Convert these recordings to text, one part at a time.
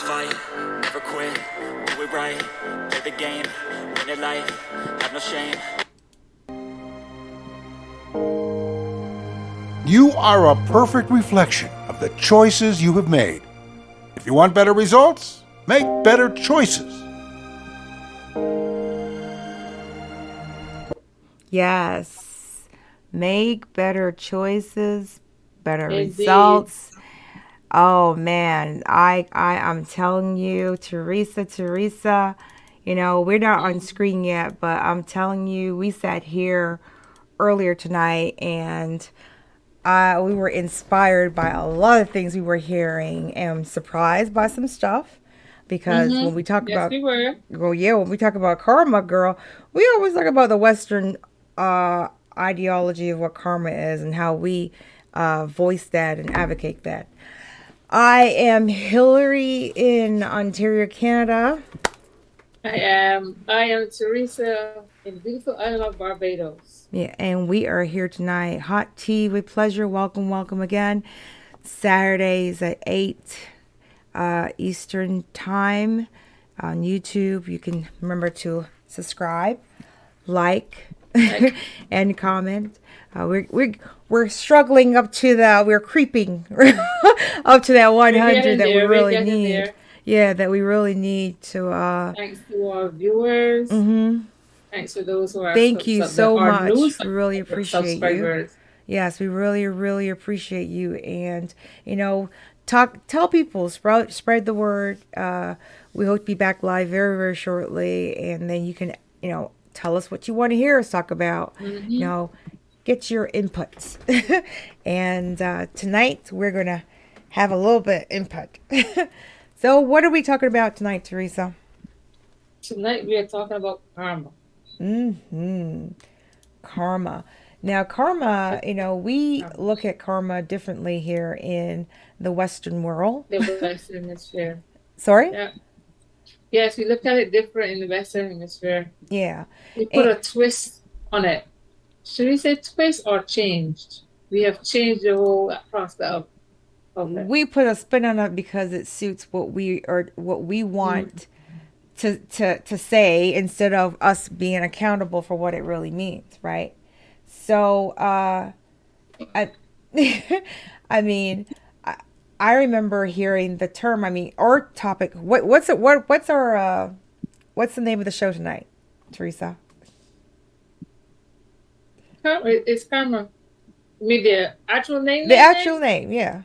fight, never quit, do it right, play the game, win it life, have no shame. You are a perfect reflection of the choices you have made. If you want better results, make better choices. Yes. Make better choices, better Indeed. results. Oh man, I'm telling you, Teresa, we're not on Mhm. screen yet, but I'm telling you, we sat here earlier tonight and we were inspired by a lot of things we were hearing and surprised by some stuff because when we talk Yes, about we were. well, yeah, when we talk about karma, girl, we always talk about the Western uh, ideology of what karma is and how we voice that and advocate that. I am Hillary in Ontario, Canada. I am Teresa in the beautiful island of Barbados. Yeah, and we are here tonight. Hot tea with pleasure. Welcome, welcome again. Saturdays at 8 Eastern Time on YouTube. You can remember to subscribe, like, Like, and comment. We're struggling up to we're creeping up to that we're 100 getting that we there. We're really getting need. there. Yeah, that we really need to. Thanks to our viewers. Mhm. Thanks to those who are Thank you so our new much. We really appreciate you. subscribers. Yes, we really, really appreciate you. And tell people, spread the word. We hope to be back live very, very shortly, and then you can, tell us what you want to hear us talk about. You Hmm. know, get your inputs. And tonight we're gonna have a little bit of input. So, what are we talking about tonight, Teresa? Tonight we are talking about karma. Hmm. Karma. Now, karma, Yes, we karma. look at karma differently here in the Western world. The Western Hemisphere. Sorry? Yeah. Yes, we look at it different in the Western Hemisphere. Yeah. We put And a twist on it. Should we say twist or changed? We have changed the whole prospect of it. we put a spin on it because it suits what we Mm. want to say instead of us being accountable for what it really means, right? So, I, I mean, I, I remember hearing the term. I mean, our topic. What's the name of the show tonight, Teresa? It's karma. Maybe the actual name, The name, name? actual name, yeah.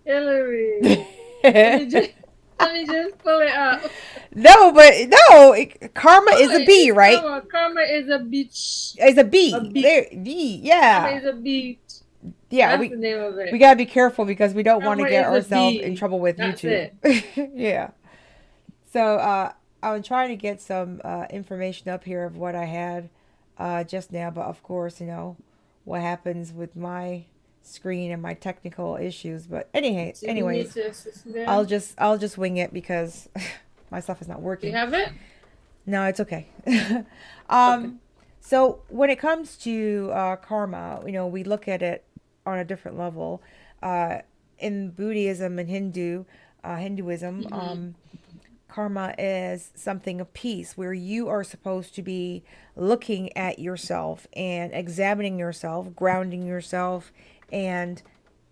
Hillary. Let me just let me just pull it up. No, but no, karma Oh, is a B, it's right? karma. Karma is a beach. It's a A B. beach. There, B. Karma Yeah, is a beach. yeah. That's We the name of we it. gotta be careful because we don't want to Karma get is a ourselves in B. trouble with That's YouTube. it. Yeah. So I'm trying to get some information up here of what I had just now, but of course, what happens with my screen and my technical issues. But So you need anyways, to assist I'll there. just wing it because my stuff is not You working. have it? No, it's okay. Okay. um, so when it comes to karma, we look at it on a different level. Uh, in Buddhism and Hinduism, Hmm. karma is something of peace where you are supposed to be looking at yourself and examining yourself, grounding yourself, and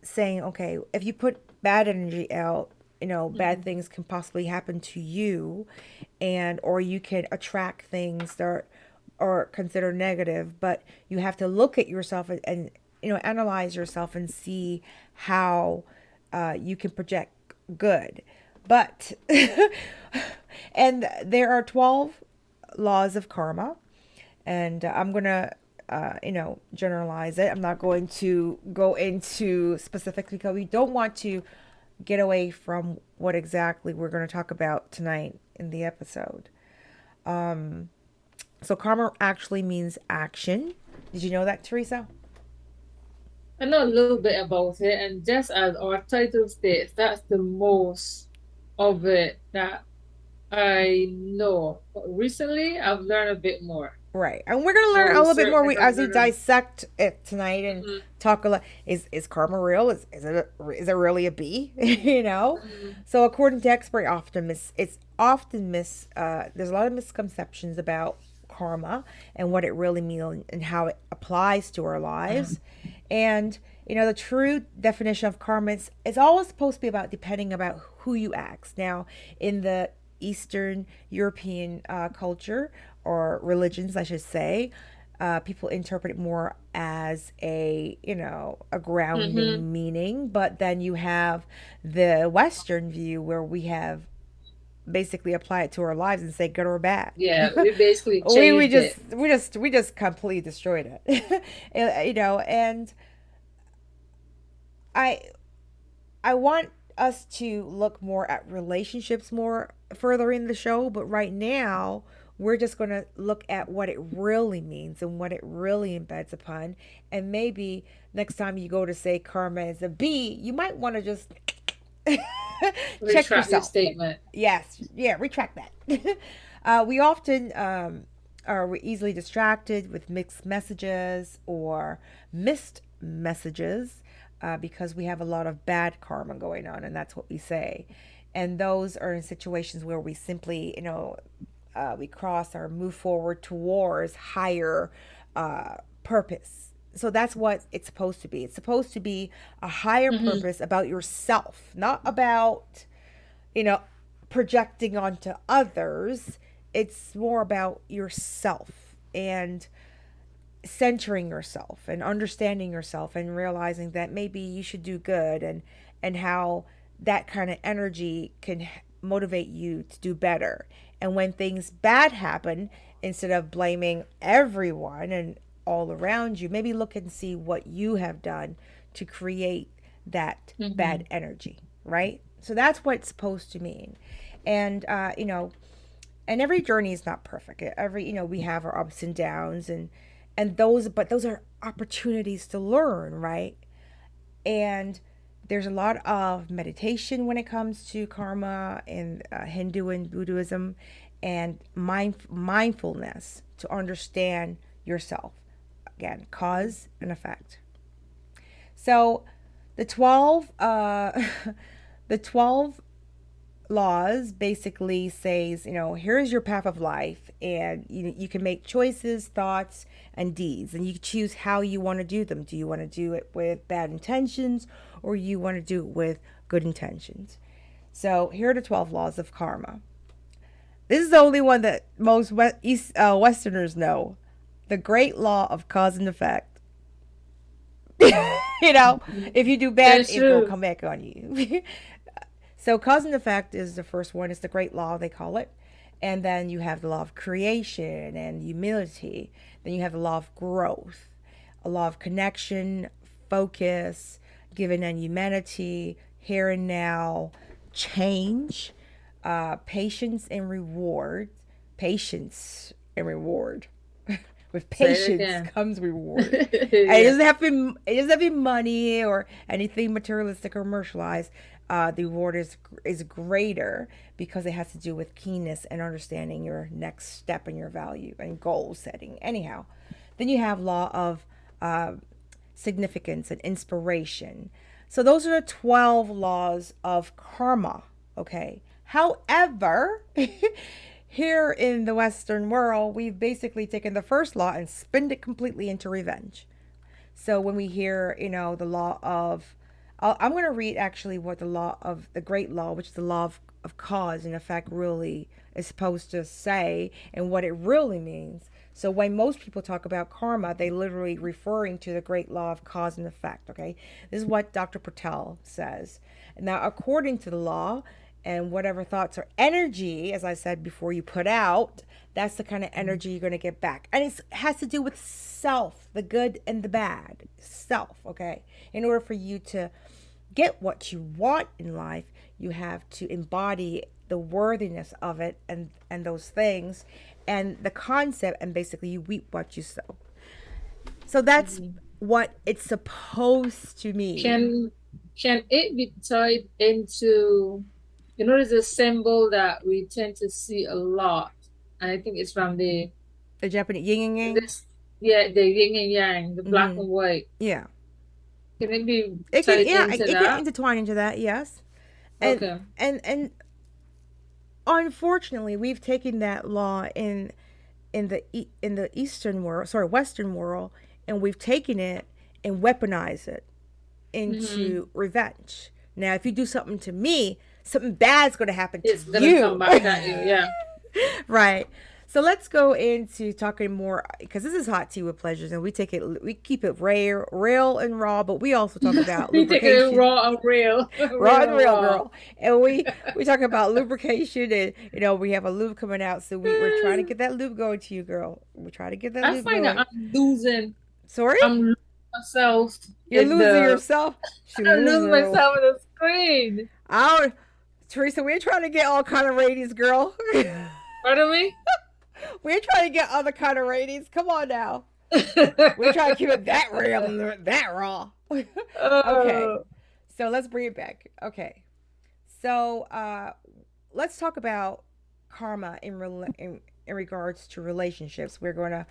saying, okay, if you put bad energy out, bad Hmm. things can possibly happen to you, and or you can attract things that are considered negative, but you have to look at yourself and analyze yourself and see how you can project good. But and there are 12 laws of karma, and I'm gonna generalize it. I'm not going to go into specifics because we don't want to get away from what exactly we're going to talk about tonight in the episode. So karma actually means action. Did you know that, Teresa? I know a little bit about it, and just as our title states, that's the most of it that I know. But recently, I've learned a bit more. Right. And we're going to or learn a we little bit more certainly as going we to learn. dissect it tonight and Mhm, talk a lot. Is karma real? Is it really a bee? you know? mhm, So according to expert often it's often there's a lot of misconceptions about karma and what it really means and how it applies to our lives. And the true definition of karma is always supposed to be about depending about who you ask. Now, in the Eastern European culture or religions, I should say, people interpret it more as a mhm. grounding meaning. But then you have the Western view where we have basically apply it to our lives and say good or bad. Yeah, we basically we changed just it. we just completely destroyed it. And I I want us to look more at relationships more further in the show, but right now we're just going to look at what it really means and what it really embeds upon. And maybe next time you go to say karma is a B, you might want to just check Retract your yourself. statement. Yes, yeah, retract that. We often are easily distracted with mixed messages or missed messages because we have a lot of bad karma going on, and that's what we say. And those are in situations where we simply, we cross or move forward towards higher purpose. So that's what it's supposed to be. It's supposed to be a higher Hmm. purpose about yourself, not about, you know, projecting onto others. It's more about yourself and centering yourself and understanding yourself and realizing that maybe you should do good and how that kind of energy can motivate you to do better. And when things bad happen, instead of blaming everyone and all around you, maybe look and see what you have done to create that bad Hmm. energy, right? So that's what it's supposed to mean. And and every journey is not perfect. Every we have our ups and downs, and those are opportunities to learn, right? And there's a lot of meditation when it comes to karma in Hindu and Buddhism, and mindfulness to understand yourself. Again, cause and effect. So the 12 the 12 laws basically says, here's your path of life, and you can make choices, thoughts, and deeds, and you choose how you want to do them. Do you want to do it with bad intentions, or you want to do it with good intentions? So here are the 12 laws of karma. This is the only one that most Westerners know. The great law of cause and effect. you know, if you do That bad, is it's gonna true. come back on you. So cause and effect is the first one. It's the great law, they call it. And then you have the law of creation and humility. Then you have the law of growth, a law of connection, focus, giving and humanity, here and now, change, patience and reward. Patience and reward. With Say it patience again. comes reward. And Yeah. it doesn't have to be money or anything materialistic or commercialized. The reward is greater because it has to do with keenness and understanding your next step in your value and goal setting. Anyhow, then you have law of significance and inspiration. So those are the 12 laws of karma. Okay. However, here in the Western world, we've basically taken the first law and spinned it completely into revenge. So when we hear, the law of, I'm going to read actually what the law of the great law, which is the law of cause and effect, really is supposed to say and what it really means. So when most people talk about karma, they literally referring to the great law of cause and effect. Okay, this is what Dr. Patel says. Now, according to the law, and whatever thoughts or energy, as I said before, you put out, that's the kind of energy you're going to get back. And it has to do with self, the good and the bad. Self, okay? In order for you to get what you want in life, you have to embody the worthiness of it and those things and the concept, and basically you reap what you sow. So that's Mhm. what it's supposed to mean. Can can it be tied into, there's a symbol that we tend to see a lot, and I think it's from the The Japanese yin and yang. This, yeah, the yin and yang, the black and white. Yeah. Can it be It can, tied yeah, into it can that? intertwine into that, yes. And Okay. and unfortunately, we've taken that law in the Eastern world, sorry, Western world, and we've taken it and weaponized it Mm-hmm. into revenge. Now, if you do something to me, something bad's going to happen to It's gonna come you. back at you. Yeah. Right. So let's go into talking more because this is hot tea with pleasures, and we keep it rare, real, and raw, but we also talk about We take it lubrication, raw and real, raw real and and real, raw. girl. And we talk about lubrication, and we have a lube coming out, so we're trying to get that lube going to you, girl. We're trying to get that I lube find that going. Sorry, I'm losing myself you're in losing the, yourself. She I'm losing losing her. myself in the screen. Out, Teresa. We're trying to get all kind of ratings, girl. Pardon me? We're trying to get other kind of ratings. Come on now. We're trying to keep it that real and that raw. Okay. Oh. So let's bring it back. Okay. So let's talk about karma in regards to relationships. We're going to,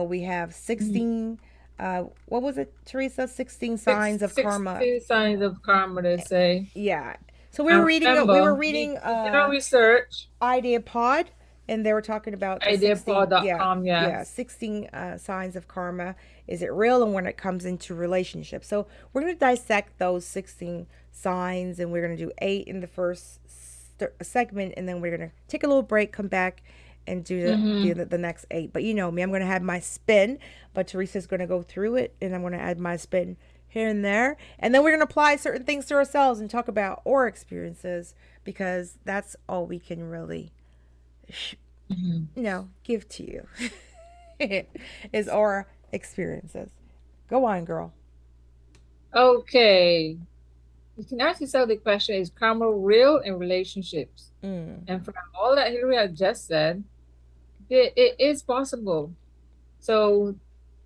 we have 16, what was it, Teresa? 16 signs of karma. 16 signs of karma, they say. Yeah. So we were And reading, remember, we did our research, Idea Pod, and they were talking about the 16, yeah, ideapod.com, yeah, yes. 16 signs of karma. Is it real? And when it comes into relationships. So we're going to dissect those 16 signs, and we're going to do 8 in the first segment, and then we're going to take a little break, come back, and do the next 8. But you know me, I'm going to have my spin, but Teresa's going to go through it, and I'm going to add my spin here and there. And then we're going to apply certain things to ourselves and talk about our experiences because that's all we can really give to you is our experiences. Go on, girl. Okay. You can ask yourself the question, is karma real in relationships? Mm. And from all that Hillary had just said, it is possible. So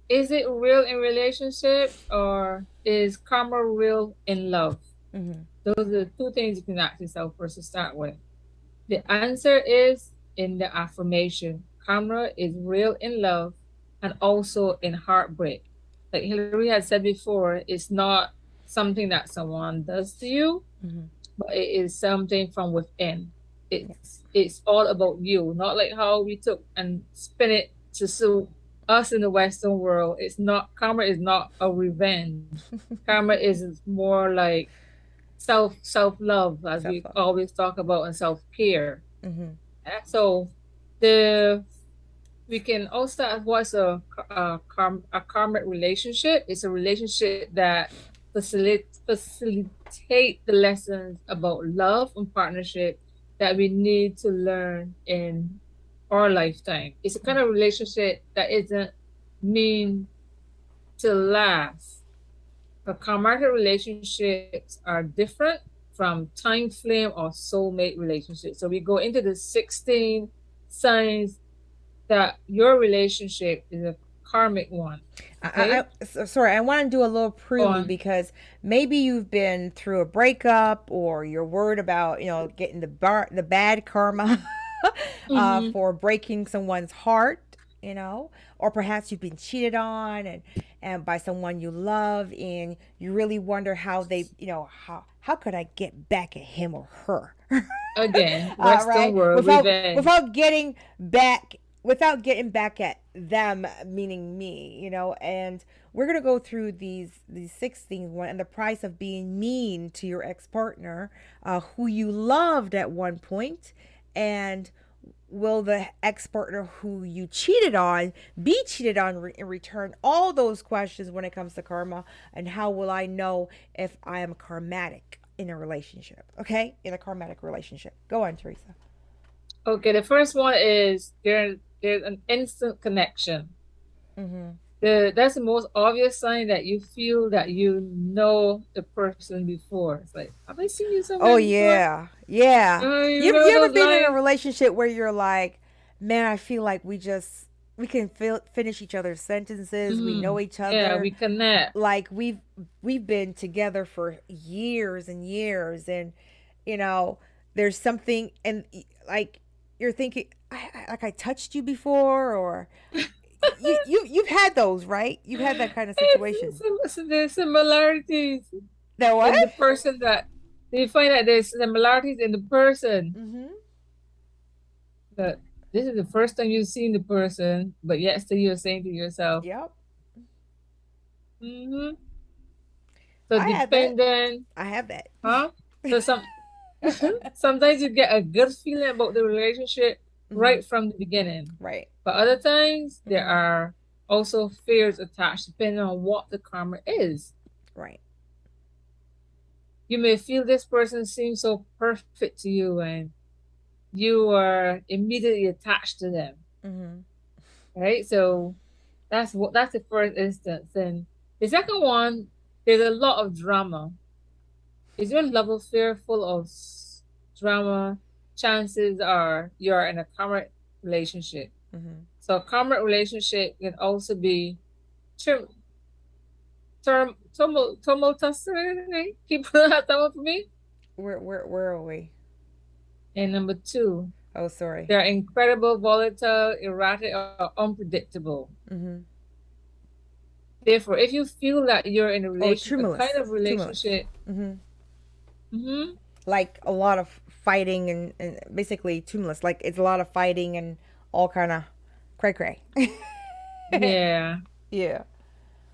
is it real in relationships or is karma real in love? Mm-hmm. Those are the two things you can ask yourself first to start with. The answer is in the affirmation. Karma is real in love and also in heartbreak. Like Hillary had said before, it's not something that someone does to you, Mm-hmm. but it is something from within. Yes. It's all about you, not like how we took and spin it to suit us in the Western world. It's not, karma is not a revenge. Karma is more like self love, as Self we love. always talk about, and self care. Mm-hmm. So the we can also ask what's a karmic relationship. It's a relationship that facilitate the lessons about love and partnership that we need to learn in our lifetime. It's a kind of relationship that isn't mean to last. But karmic relationships are different from time flame or soulmate relationships. So we go into the 16 signs that your relationship is a karmic one. Okay? Sorry, I want to do a little Go prelude on. because maybe you've been through a breakup or you're worried about, getting the bad karma Mm-hmm. for breaking someone's heart, or perhaps you've been cheated on and by someone you love, and you really wonder how they, how could I get back at him or her? Again, Western Right? world revenge. Without getting back at them, meaning me, and we're gonna go through these 16 and the price of being mean to your ex-partner, who you loved at one point, and will the ex-partner who you cheated on be cheated on in return? All those questions when it comes to karma, and how will I know if I am karmatic in a relationship? Okay, in a karmatic relationship. Go on, Teresa. Okay, the first one is there's an instant connection. Mm-hmm. That's the most obvious sign that you feel that you know the person before. It's like, have I seen you Oh somewhere before? yeah, yeah. You You know ever those been in a lines? relationship where you're like, man, I feel like we can finish each other's sentences. We know each Yeah, other. we connect. Like we've been together for years and years, and you know, there's something, and like you're thinking, like I touched you before, or you've had those, right? You've had that kind of situation. There's similarities That what? in the person that you find that there's similarities in the person Mm-hmm. that this is the first time you've seen the person, but yet still you're saying to yourself, Yep. mm-hmm. So I had that. dependent, I have that. huh? So sometimes you get a good feeling about the relationship Mm-hmm. right from the beginning. Right. But other times there Mm-hmm. are also fears attached depending on what the karma is. Right. You may feel this person seems so perfect to you and you are immediately attached to them. Mm-hmm. Right? So that's the first instance. And the second one, there's a lot of drama. Is your love affair full of drama? Chances are you're in a current relationship. Mm-hmm. So a current relationship can also be term tumultuous. Keep that one for me. Where are we? And number two, Oh, sorry. they're incredible, volatile, erratic, or unpredictable. Mm-hmm. Therefore, if you feel that you're in Oh, a kind tumulus. of Tumulus. relationship, Mm-hmm. mm-hmm, Like a lot of fighting and basically tumulus. Like it's a lot of fighting and all kind of cray cray. yeah. Yeah.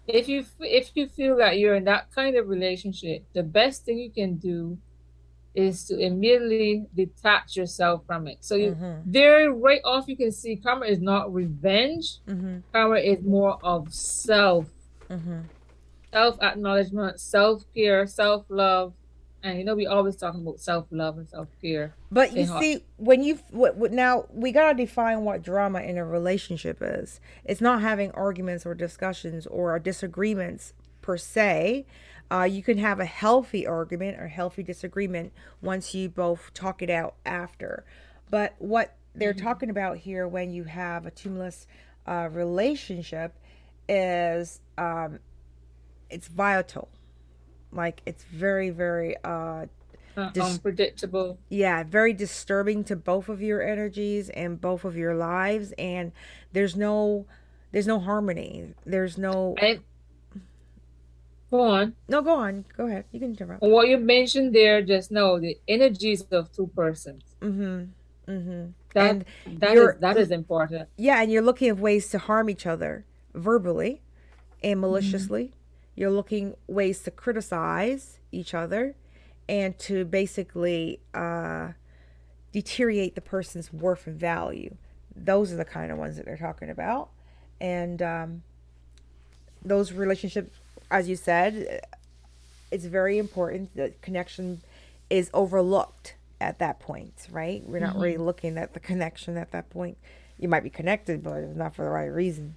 If you feel that you're in that kind of relationship, the best thing you can do is to immediately detach yourself from it. So you Mm-hmm. there right off you can see karma is not revenge. Mm-hmm. Karma is more of Mm-hmm. self acknowledgement, self care, self love, and we always talking about self love and self care. But Say you hot. see, when you now we gotta define what drama in a relationship is. It's not having arguments or discussions or disagreements per se. You can have a healthy argument or healthy disagreement once you both talk it out after. But what they're Mm-hmm. talking about here when you have a tumulus relationship is it's volatile. Like it's very, very dis- Unpredictable. yeah, very disturbing to both of your energies and both of your lives, and there's no there's no harmony. There's no And go on. no, go on. Go ahead. You can interrupt. And what you mentioned there just now, the energies of two persons. Mhm. Mhm. That And you're that is important. yeah, and you're looking at ways to harm each other verbally and Mm-hmm. maliciously. You're looking ways to criticize each other and to basically deteriorate the person's worth and value. Those are the kind of ones that they're talking about. And those relationships, as you said, it's very important. The connection is overlooked at that point, right? We're not really Mm-hmm. looking at the connection at that point. You might be connected, but it's not for the right reason.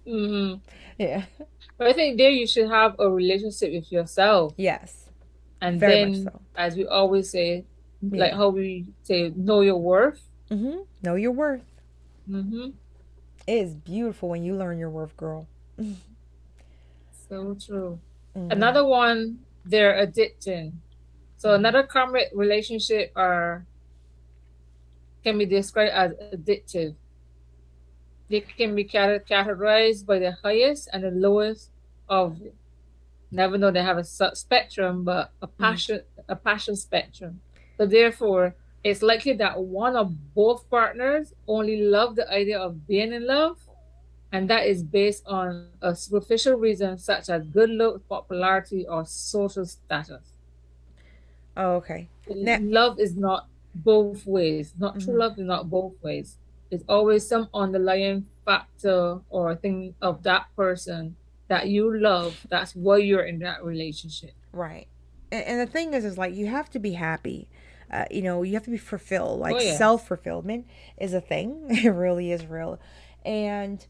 Mm-hmm. Yeah. But I think there you should have a relationship with yourself. Yes. And Very much then, so. as we always say, like Yeah. how we say, know your worth. Mm-hmm. Know your worth. Mm-hmm. It is beautiful when you learn your worth, girl. So true. Mm-hmm. Another one, they're addicting. So another karmic relationship are can be described as addictive. They can be categorized by the highest and the lowest of never know they have a spectrum, but Mm-hmm. a passion spectrum. So therefore, it's likely that one or both partners only love the idea of being in love, and that is based on a superficial reason such as good looks, popularity, or social status. Oh, okay. Now, Love is not both ways. Not true mm-hmm. love is not both ways. It's always some underlying factor or thing of that person that you love. That's why you're in that relationship. Right. And the thing is like you have to be happy. You have to be fulfilled. Oh Like yes. self fulfillment is a thing. It really is real. And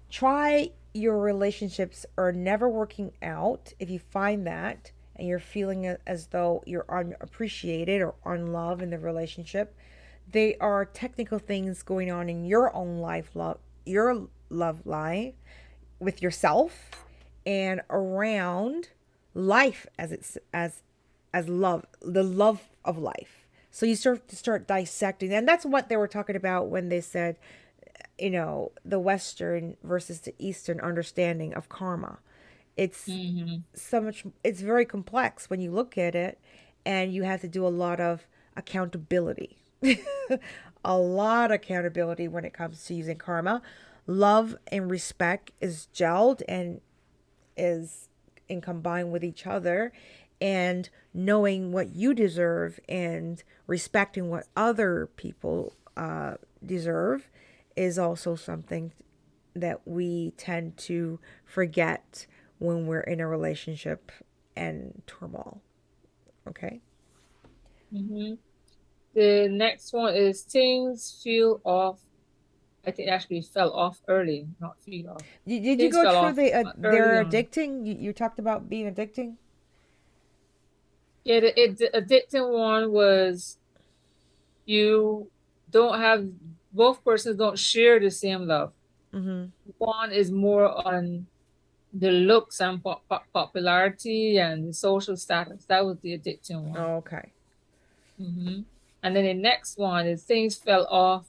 try your relationships are never working out. If you find that and you're feeling as though you're unappreciated or unloved in the relationship, they are technical things going on in your own life, your love life with yourself and around life as it's as love, the love of life. So you start dissecting, and that's what they were talking about when they said, the Western versus the Eastern understanding of karma. It's Mm-hmm. so much. It's very complex when you look at it, and you have to do a lot of accountability. A lot of accountability when it comes to using karma. Love and respect is gelled and is and combined with each other, and knowing what you deserve and respecting what other people deserve is also something that we tend to forget when we're in a relationship and turmoil. Okay. Mm-hmm. The next one is things feel off. I think actually fell off early, not feel off. Did you Things go fell through off the early they're on. addicting? You talked about being addicting. Yeah, the addicting one was you don't have both persons don't share the same love. Mm-hmm. One is more on the looks and popularity and the social status. That was the addicting one. Oh, okay. Hmm. And then the next one is things fell off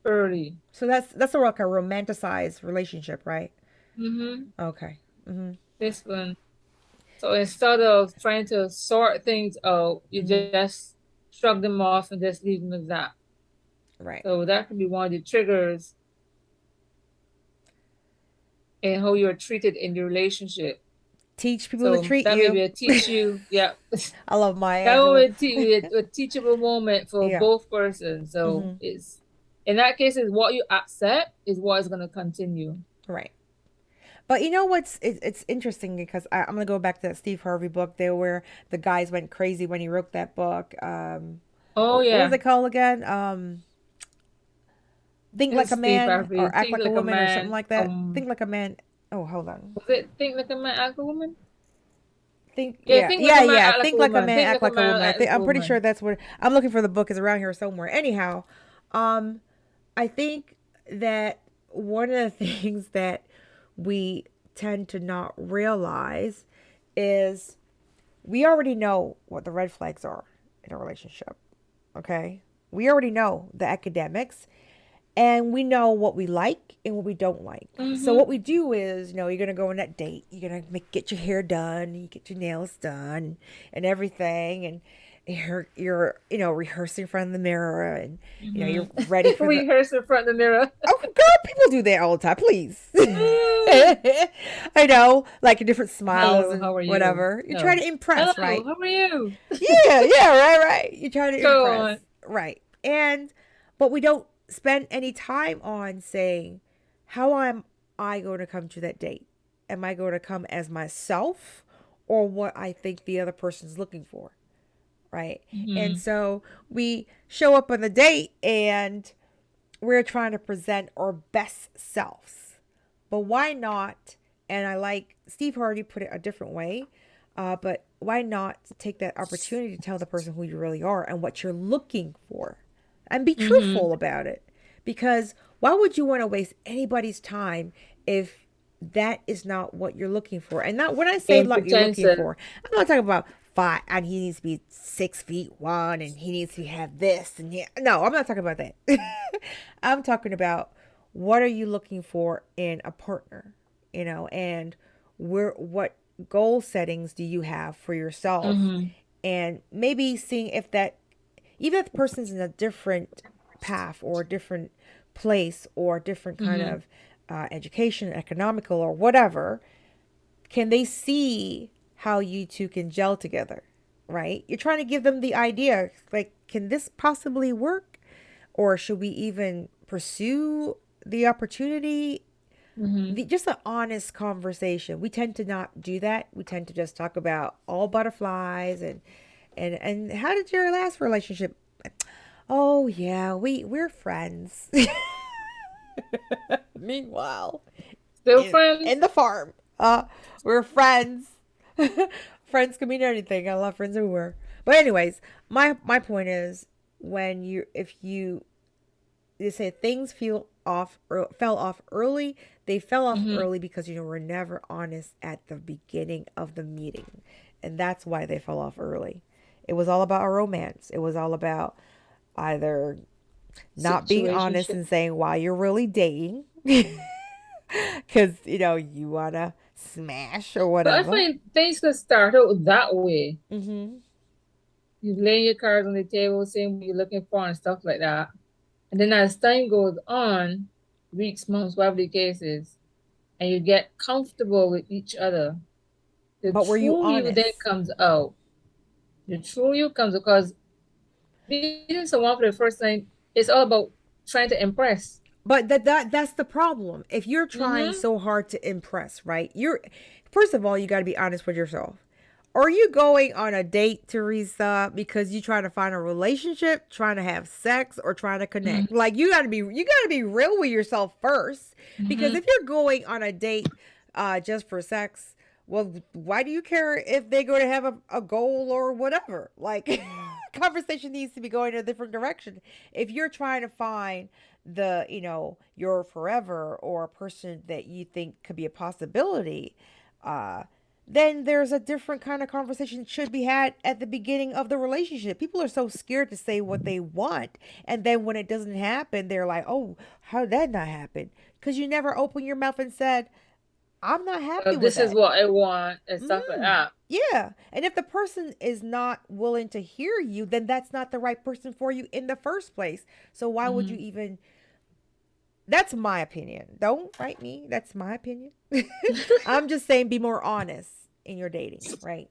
early. So that's like a romanticized relationship, right? Hmm. Okay. Mm-hmm. This one. So instead of trying to sort things out, you Mm-hmm. just shrug them off and just leave them as that. Right. So that could be one of the triggers in how you're treated in the relationship. Teach people to So treat that may be you. a teach you, yeah. I love Maya That Angelou. would be a teachable moment for Yeah. both persons. So Mm-hmm. it's in that case, is what you accept is what is going to continue. Right. But you know what's it's interesting because I'm gonna go back to that Steve Harvey book there where the guys went crazy when he wrote that book. Oh What was yeah, it called again? Think like it's a Steve man Harvey. or act Think like a like a woman or something man. like that. Think like a man. Oh, hold on. Was it think like a man, act a woman? Think Yeah, yeah think like yeah a man, yeah. act like a Think like a woman. man, Think act like a like a man, woman. act like a I'm pretty sure woman. that's what I'm looking for. The book is around here somewhere. Anyhow, um, I think that one of the things that we tend to not realize is we already know what the red flags are in a relationship. Okay, we already know the academics, and we know what we like and what we don't like. So Mm-hmm. what we do is, you're gonna go on that date. You're gonna get your hair done, you get your nails done, and everything, and you're rehearsing in front of the mirror, and you're ready Mm-hmm. for the. Rehearse in front of the mirror. Oh, girl, people do that all the time. Please. Mm. I know, like different smiles Hello, and how are you? whatever. You try No. to impress, Hello, right? how are you? Yeah, yeah, right. You try to Go impress, on. right? But we don't spend any time on saying, how am I going to come to that date? Am I going to come as myself or what I think the other person's looking for, right? And Mm-hmm. so we show up on the date and we're trying to present our best selves. But why not? And I like Steve Harvey put it a different way. But why not take that opportunity to tell the person who you really are and what you're looking for and be Mm-hmm. truthful about it? Because why would you want to waste anybody's time if that is not what you're looking for? And not when I say In what you're looking pretension. for, I'm not talking about five and he needs to be 6 feet 1 and he needs to have this and yeah. No, I'm not talking about that. I'm talking about what are you looking for in a partner, and what goal settings do you have for yourself, Mm-hmm. and maybe seeing if that even if the person's in a different path or a different place or a different kind Mm-hmm. of education, economical or whatever, can they see how you two can gel together, right? You're trying to give them the idea, like, can this possibly work? Or should we even pursue the opportunity? Mm-hmm. Just an honest conversation. We tend to not do that. We tend to just talk about all butterflies and how did your last relationship? Oh yeah, we're friends. Meanwhile, Still in friends? the farm, we're friends. Friends can mean anything. I love friends everywhere. But anyways, my point is when you if you they say things fell off early. They fell off Mm-hmm. early because you were never honest at the beginning of the meeting, and that's why they fell off early. It was all about a romance. It was all about either not being honest Situationship. and saying why you're really dating because you want to smash or But I whatever. find things can start out that way. Mm-hmm. You lay your cards on the table, saying what you're looking for and stuff like that. And then as time goes on, weeks, months, whatever the case is, and you get comfortable with each other, the But were you true you then honest? comes out. The true you comes because meeting someone for the first time, it's all about trying to impress. But that's the problem. If you're trying Mm-hmm. so hard to impress, right? You're first of all, you got to be honest with yourself. Are you going on a date, Teresa, because you trying to find a relationship, trying to have sex, or trying to connect? Like you got to be real with yourself first. Because Mm-hmm. if you're going on a date just for sex, well, why do you care if they go to have a goal or whatever? Like conversation needs to be going in a different direction. If you're trying to find your forever or a person that you think could be a possibility, uh then there's a different kind of conversation should be had at the beginning of the relationship. People are so scared to say what they want, and then when it doesn't happen, they're like, "Oh, how did that not happen?" Because you never opened your mouth and said, "I'm not happy with This is that." what I want and stuff like Mm, that. yeah. And if the person is not willing to hear you, then that's not the right person for you in the first place. So why would you Mm-hmm. even? That's my opinion. Don't write me. That's my opinion. I'm just saying be more honest in your dating, right?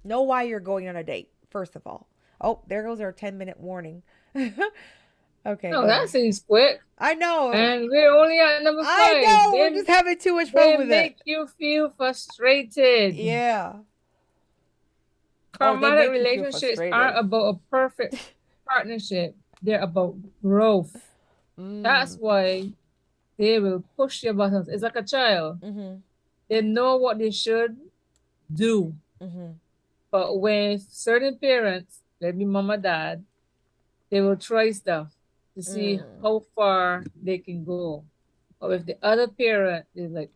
Know why you're going on a date, first of all. Oh, there goes our 10-minute warning. Okay, Oh, go that ahead. seems quick. I know. And we're only at number I five. know. We're just having too much fun They with it. make you feel frustrated. Yeah. Oh, they Traumatic make you feel relationships aren't frustrated. about a perfect partnership. They're about growth. That's Mm. why they will push your buttons. It's like a child. Mhm. They know what they should do. Mhm. But when certain parents, maybe mom or dad, they will try stuff to see Mm. how far they can go. Or if the other parent is like,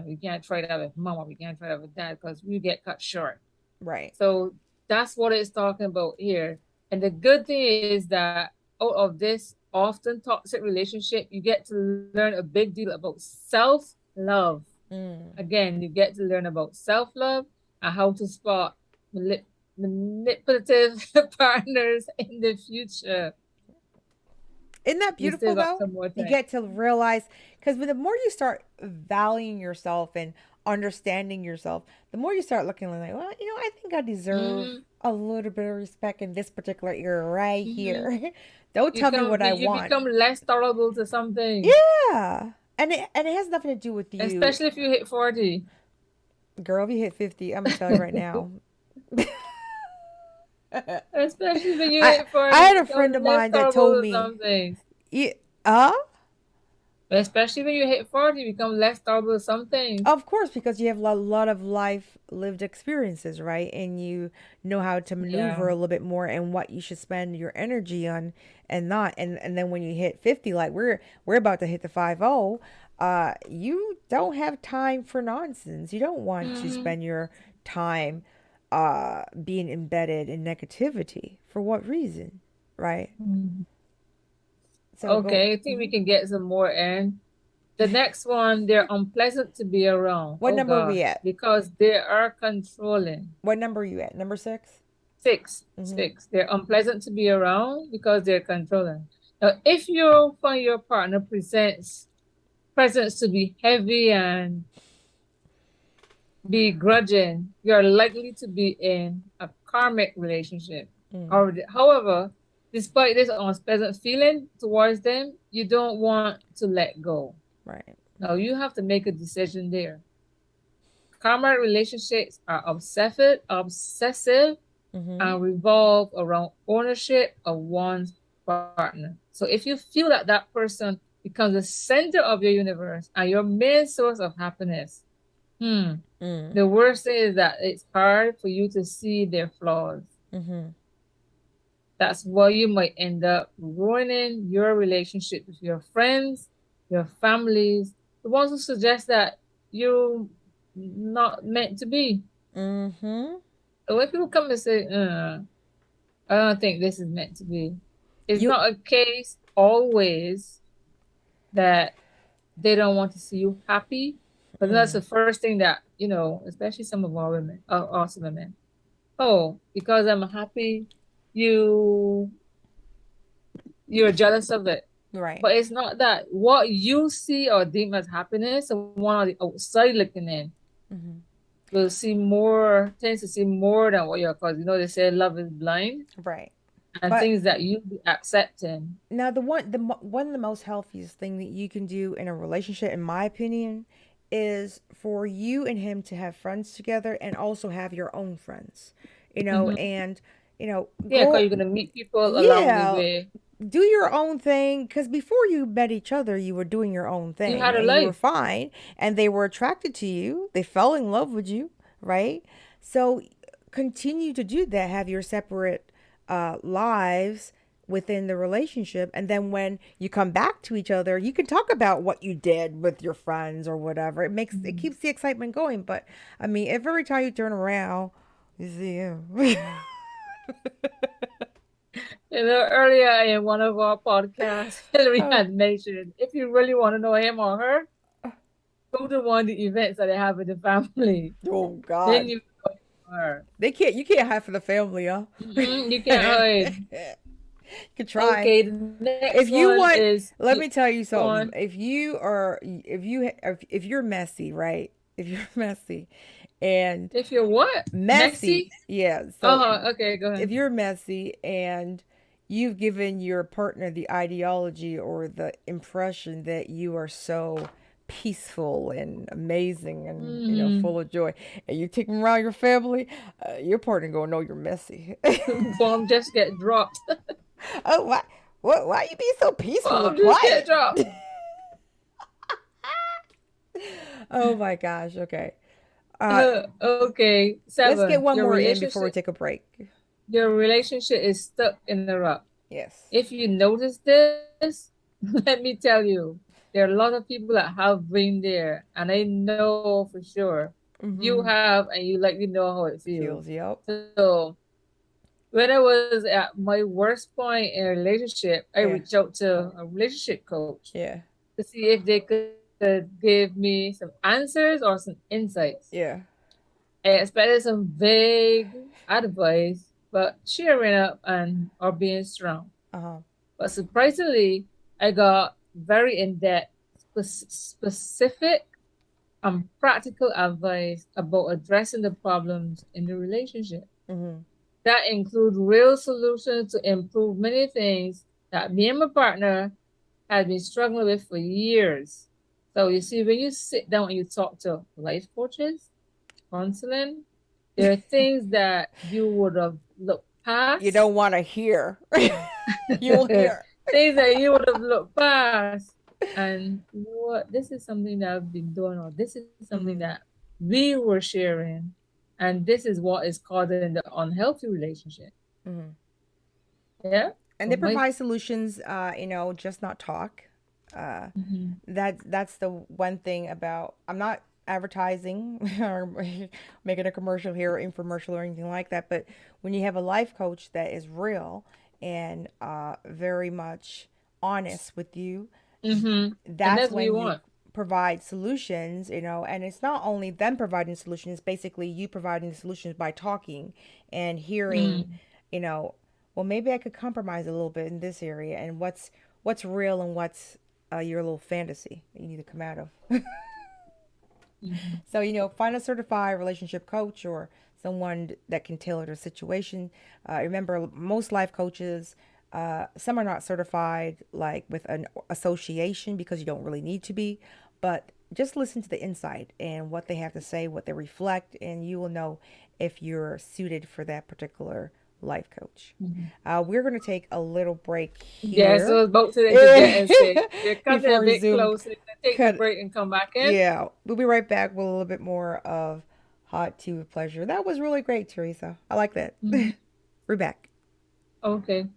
we can't try that with mama, we can't try that with dad because we get cut short. Right. So that's what it's talking about here. And the good thing is that out of this often toxic relationship, you get to learn a big deal about self love. Mm. Again, you get to learn about self love and how to spot manipulative partners in the future. Isn't that We still beautiful got though? some more You time. get to realize because the more you start valuing yourself and understanding yourself, the more you start looking like, well, I think I deserve Mm-hmm. a little bit of respect in this particular area right Mm-hmm. here. Don't tell me what I You want. become less tolerable to some things, Yeah, and it has nothing to do with you, especially if you hit 40. girl. If you hit 50, I'm gonna tell you right now. Especially when you I hit 40, I you had a friend become of less mine that told tolerable to me, some things. yeah, uh Especially when you hit 40, you become less tolerable to some things. of course, because you have a lot of life lived experiences, right? And you know how to maneuver Yeah. a little bit more and what you should spend your energy on and not. And then when you hit 50, like we're about to hit the 50, you don't have time for nonsense. You don't want to Mm-hmm. spend your time being embedded in negativity. For what reason? Right? Mm-hmm. So go. Okay, I think we Mhm. can get some more in. The next one, they're unpleasant to be around. What Oh number are we gosh, at? because they are controlling. What number are you at? Number 6? Six, Mm-hmm. six. They're unpleasant to be around because they're controlling. Now, if you find your partner presents to be heavy and be grudging, you're likely to be in a karmic relationship. Mm. However, despite this unpleasant feeling towards them, you don't want to let go. Right. Now you have to make a decision there. Karmic relationships are obsessive, Mm-hmm. and revolve around ownership of one's partner. So if you feel that that person becomes the center of your universe and your main source of happiness, hmm, Mm. the worst thing is that it's hard for you to see their flaws. Mm-hmm. That's why you might end up ruining your relationship with your friends, your families, the ones who suggest that you're not meant to be. Mm-hmm. So when people come and say, I don't think this is meant to be. It's You not a case always that they don't want to see you happy, but that's the first thing that, especially some of our women, us women. Oh, because I'm happy, you you're jealous of it. right. But it's not that. What you see or deem as happiness, someone on the outside looking in will see more, tends to see more than what you're, because they say love is blind, Right. and But things that you be accepting. now one of the most healthiest thing that you can do in a relationship, in my opinion, is for you and him to have friends together and also have your own friends. Hmm. And Yeah, because go, you're gonna meet people along the yeah, way. do your own thing, because before you met each other you were doing your own You thing had a and you were life. fine, and they were attracted to you, they fell in love with you, right? So continue to do that, have your separate lives within the relationship, and then when you come back to each other you can talk about what you did with your friends or whatever. It Mhm. keeps the excitement going. But I mean, if every time you turn around you see him. Earlier in one of our podcasts, Hillary Oh, had mentioned if you really want to know him or her, go to one of the events that they have with the family. oh Then God. you know him or her. You can't hide from the family, huh? You can't hide. Could try. Okay, the next If you one want, is let me tell you go something. on. If you're messy, right? If you're messy and If you're what? messy, Messy? yeah. So Okay, go if ahead. you're messy and you've given your partner the ideology or the impression that you are so peaceful and amazing and Mm-hmm. full of joy, and you take them around your family, your partner gonna know you're messy. Bomb just get dropped. Oh, why you be so peaceful and Bomb just get quiet? dropped. Oh my gosh. Okay. Uh, Okay, let's get seven. one more in before we take a break. Your relationship is stuck in the rut. Yes. If you notice this, let me tell you, there are a lot of people that have been there, and I know for sure you Mm-hmm. have, and you likely know how it feels. Feels. Yep. So, when I was at my worst point in a relationship, I Yeah. reached out to a relationship coach Yeah. to see if they could give me some answers or some insights. Yeah. I expected some vague advice, but cheering up and or being strong. Uh huh. But surprisingly, I got very in-depth, specific, and practical advice about addressing the problems in the relationship. Mm-hmm. That include real solutions to improve many things that me and my partner had been struggling with for years. So you see, when you sit down and you talk to life coaches, counseling, there are things that you would have looked You past, don't want to hear. You'll hear. things that you would have looked past. And you know what? This is something that I've been doing, or this is something Mm-hmm. that we were sharing. And this is what is causing the unhealthy relationship. Mm-hmm. Yeah. And So they my provide solutions. Just not talk. Uh, Mhm. that's the one thing about. I'm not advertising or making a commercial here or infomercial or anything like that. But when you have a life coach that is real and very much honest with you, And that's that's what we when you want. provide solutions. And it's not only them providing solutions, basically you providing the solutions by talking and hearing, Mm. you know well, maybe I could compromise a little bit in this area, and what's real and what's your little fantasy that you need to come out of. Mhm. So, find a certified relationship coach or someone that can tailor the situation. Remember, most life coaches, some are not certified, like with an association, because you don't really need to be. But just listen to the insight and what they have to say, what they reflect, and you will know if you're suited for that particular life coach. Mhm. We're going to take a little break Yeah, so I here was about to interject and say, we're cutting a before bit Zoom close. So you can take the cut. break and come back in. Yeah, we'll be right back with a little bit more of Hot Tea with Pleasure. That was really great, Teresa. I like that. Mhm. We're back. Okay.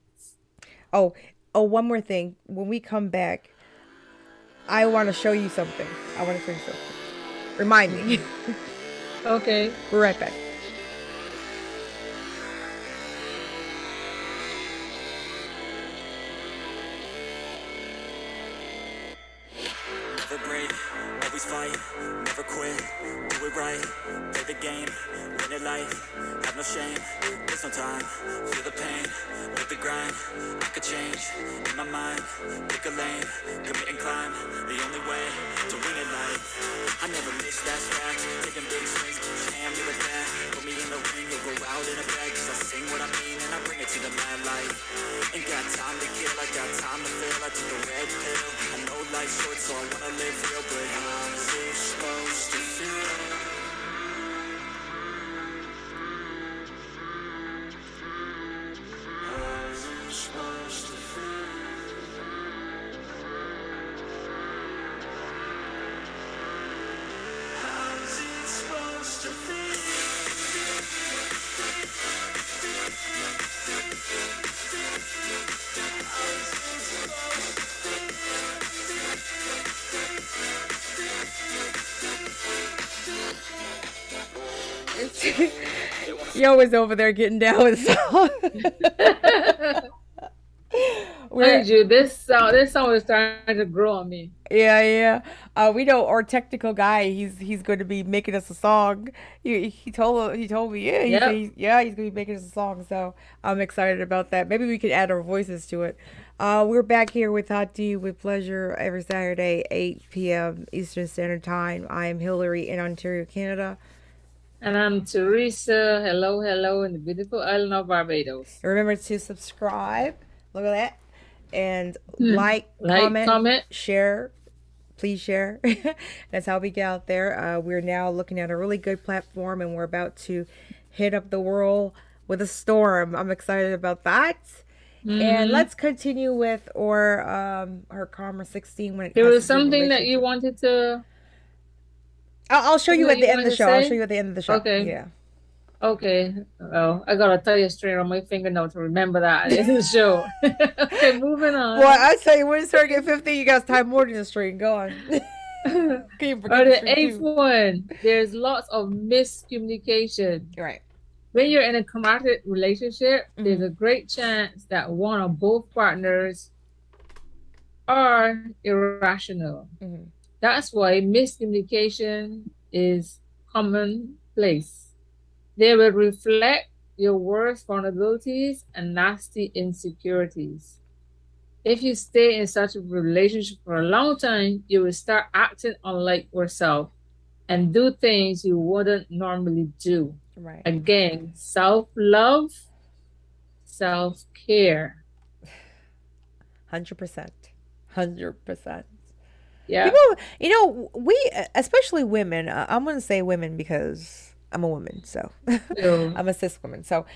Oh, oh, one more thing. When we come back, I want to show you something. I want to show you something. Remind me. Mhm. Okay. We're right back. never quit, do it right, play the game, win it life, have no shame, there's no time, feel the pain, live the grind, I could change, in my mind, pick a lane, commit and climb, the only way to win it life, I never miss, that's fact, taking big swings, jam to the bat, put me in the ring, you'll go out in a bag, cause I sing what I mean and I bring it to the mad light, ain't got time to kill, I got time to feel, I took the red pill, I know life's short so I wanna live real, but how's it supposed to feel? How's it supposed to feel? How's it supposed to feel? Yo is over there getting down with song. We're Mind you, this song is starting to grow on me. Yeah, yeah. We know our technical guy. He's going to be making us a song. He told me, yeah, Yep. he's going to be making us a song. So I'm excited about that. Maybe we could add our voices to it. We're back here with Hot Tea with Pleasure every Saturday, 8 p.m. Eastern Standard Time. I am Hillary in Ontario, Canada. And I'm Teresa. Hello, hello, in the beautiful island of Barbados. And remember to subscribe. Look at that. And Hmm. like, Like, comment, comment. share. Please share. That's how we get out there. We're now looking at a really good platform and we're about to hit up the world with a storm. I'm excited about that. And Hmm. let's continue with her Karma 16 when it There has was to do with something that you relationship. wanted to, I'll show something you that at you the end of the wanted to show. I'll show say? you at the end of the show. Okay. Yeah. Okay. Well, I gotta tell you straight on my finger now to remember that in the show. Okay, moving Well, on. I'd say when you start getting 15, you got time more than the string. Go on. Or Can you forget the the string eighth too? one, there's lots of miscommunication. Right. When you're in a committed relationship, there's Mm-hmm. a great chance that one or both partners are irrational. Mm-hmm. That's why miscommunication is commonplace. They will reflect your worst vulnerabilities and nasty insecurities. If you stay in such a relationship for a long time, you will start acting unlike yourself and do things you wouldn't normally do. Right. Again, self love, self care. 100%. 100%. Yeah. People, we, especially women, I'm going to say women because I'm a woman, so So, I'm a cis woman. So,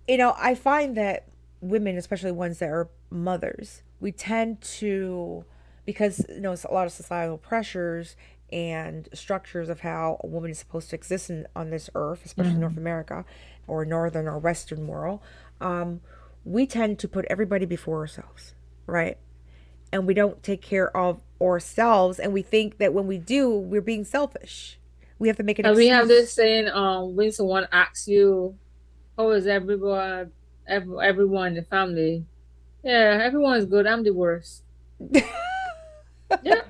I find that women, especially ones that are mothers, we tend to, because, it's a lot of societal pressures and structures of how a woman is supposed to exist on this earth, especially North mhm. America or Northern or Western world, um, we tend to put everybody before ourselves, right? And we don't take care of ourselves, and we think that when we do, we're being selfish. We have to make an And we have excuse. this saying, when someone asks you, how is everyone in the family? Yeah, everyone's good. I'm the worst. Yeah.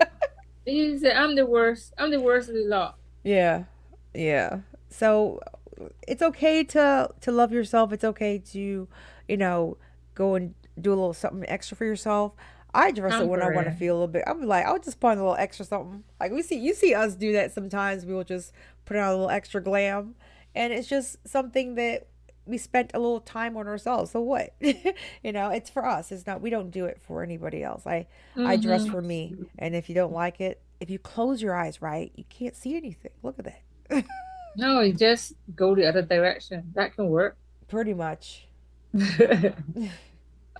You say, I'm the worst. I'm the worst of the lot. Yeah, yeah. So it's okay to love yourself. It's okay to, you know, go and do a little something extra for yourself. I dress it when I want to Pampering. feel a little bit. I'm like, I'll just put on a little extra something. Like you see us do that sometimes. We will just put on a little extra glam, and it's just something that we spent a little time on ourselves. So what? It's for us. It's not. We don't do it for anybody else. I dress Mm-hmm. for me, and if you don't like it, if you close your eyes right, you can't see anything. Look at that. No, you just go the other direction. That can work. Pretty much.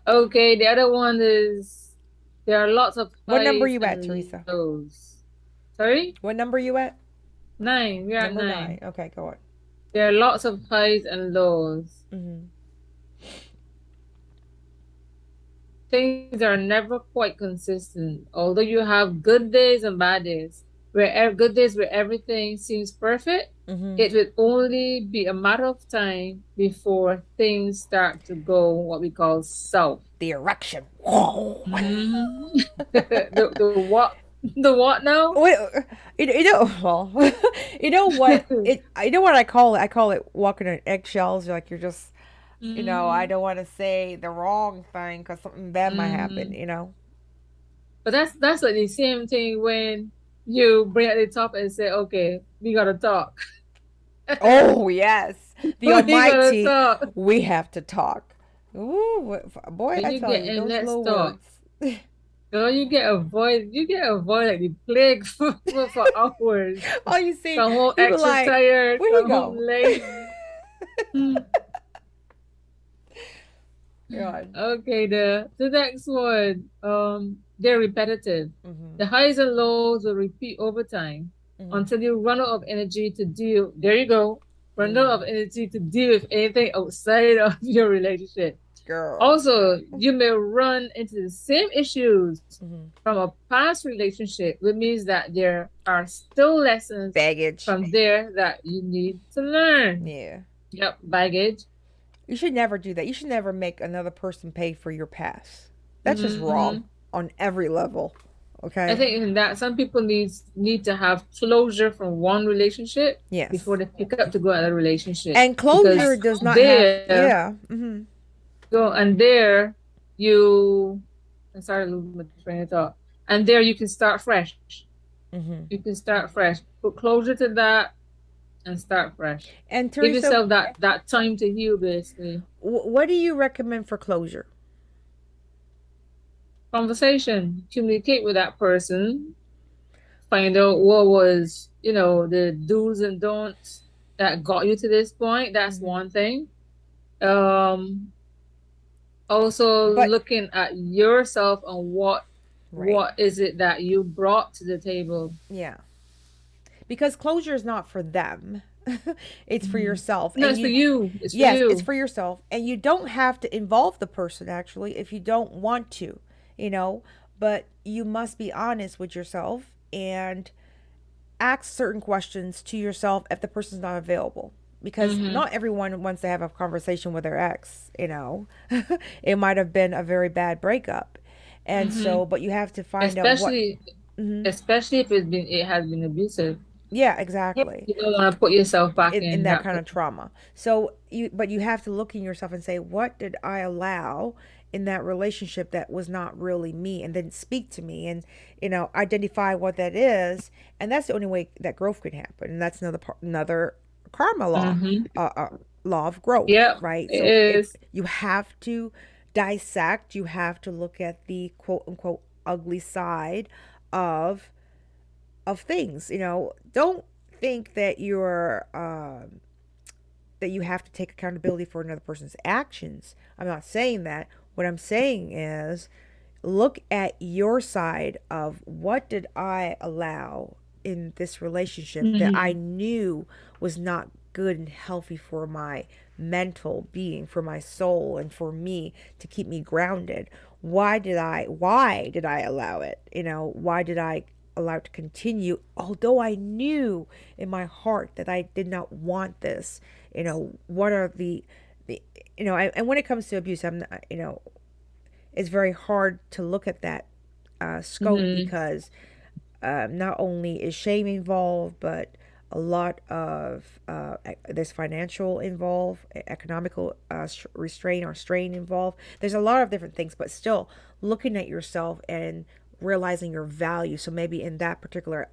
Okay, the other one is there are lots of What number highs you at, and Teresa? lows. Sorry? What number you at? Nine. We're at Number nine. nine. Okay, go on. There are lots of highs and lows. Hmm. Things are never quite consistent. Although you have good days and bad days, good days where everything seems perfect, Hmm. it will only be a matter of time before things start to go what we call south. The erection. Whoa. Mhm. The what? The what now? Wait, well, you know what it. I know what I call it. I call it walking on eggshells. Like you're just, I Mm, don't want to say the wrong thing because something bad might happen. mm. You know. But that's like the same thing when you bring at the top and say, "Okay, we gotta talk. Oh yes, the We gotta Almighty. talk." We have to talk. Ooh, boy, When I you tell get you, in, those let's little talk. words. Girl, you get a void like the plague for hours. All you see, Come home people extra like, tired, where'd he come home go? lazy. Hmm. God. Okay, the next one. They're repetitive. Mm-hmm. The highs and lows will repeat over time Mm-hmm. until you run out of energy to deal. There you go. Run out of Mm. energy to deal with anything outside of your relationship. Girl. Also, you may run into the same issues Mm-hmm. from a past relationship, which means that there are still lessons Baggage. from there that you need to learn. Yeah. Yep, baggage. You should never do that. You should never make another person pay for your past. That's just wrong Hmm. on every level. I Okay? think in that some people need to have closure from one relationship before Yes. they pick up to go another relationship And closure because does not have, there yeah. Mm-hmm. go and there you I started losing my train of thought. And there you can start fresh. Mm-hmm. You can start fresh. Put closure to that and start fresh. And Give Teresa, yourself that time to heal basically. what do you recommend for closure? Conversation. Communicate with that person. Find out what was, the do's and don'ts that got you to this point. That's Mm-hmm. one thing. Um, Also But, looking at yourself and what right. what is it that you brought to the table. Yeah. Because closure is not for them. It's for Mhm. yourself. No, And it's for you, you. It's for yes, it's you. for yourself. And you don't have to involve the person actually if you don't want to, you know, but you must be honest with yourself and ask certain questions to yourself if the person's not available. Because Mm-hmm. not everyone wants to have a conversation with their ex, you know. It might have been a very bad breakup. And Mm-hmm. so, but you have to find out what. Especially Hmm. especially if it has been abusive. Yeah, exactly. You don't want to put yourself back In in that that kind of position. trauma. So but you have to look in yourself and say, what did I allow in that relationship that was not really me and didn't speak to me, and identify what that is, and that's the only way that growth can happen. And that's another karma law, Mm-hmm. law of growth, Yep, right? it So it is. you have to dissect, you have to look at the quote unquote ugly side of things. Don't think that you have to take accountability for another person's actions. I'm not saying that. What I'm saying is look at your side of what did I allow in this relationship that I Mm-hmm. knew was not good and healthy for my mental being, for my soul, and for me to keep me grounded. Why did I allow it? Why did I allow it to continue, although I knew in my heart that I did not want this? What are the and when it comes to abuse, I'm not, it's very hard to look at that scope Mm-hmm. because not only is shame involved, but a lot of there's financial involved, economical restraint or strain involved. There's a lot of different things, but still looking at yourself and realizing your value. So maybe in that particular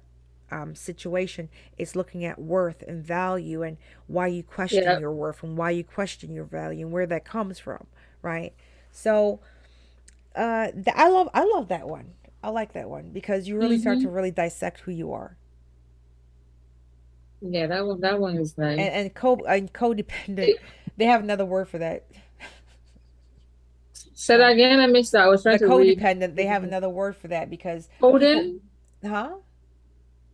situation, it's looking at worth and value and why you question Yep. your worth and why you question your value and where that comes from, right? So I love that one. I like that one because you really start Mm-hmm. to really dissect who you are. Yeah, that one is nice. And codependent, Eh, they have another word for that. Say that again, I missed that. I was trying The to read. codependent, they have another word for that because people, Coden? huh?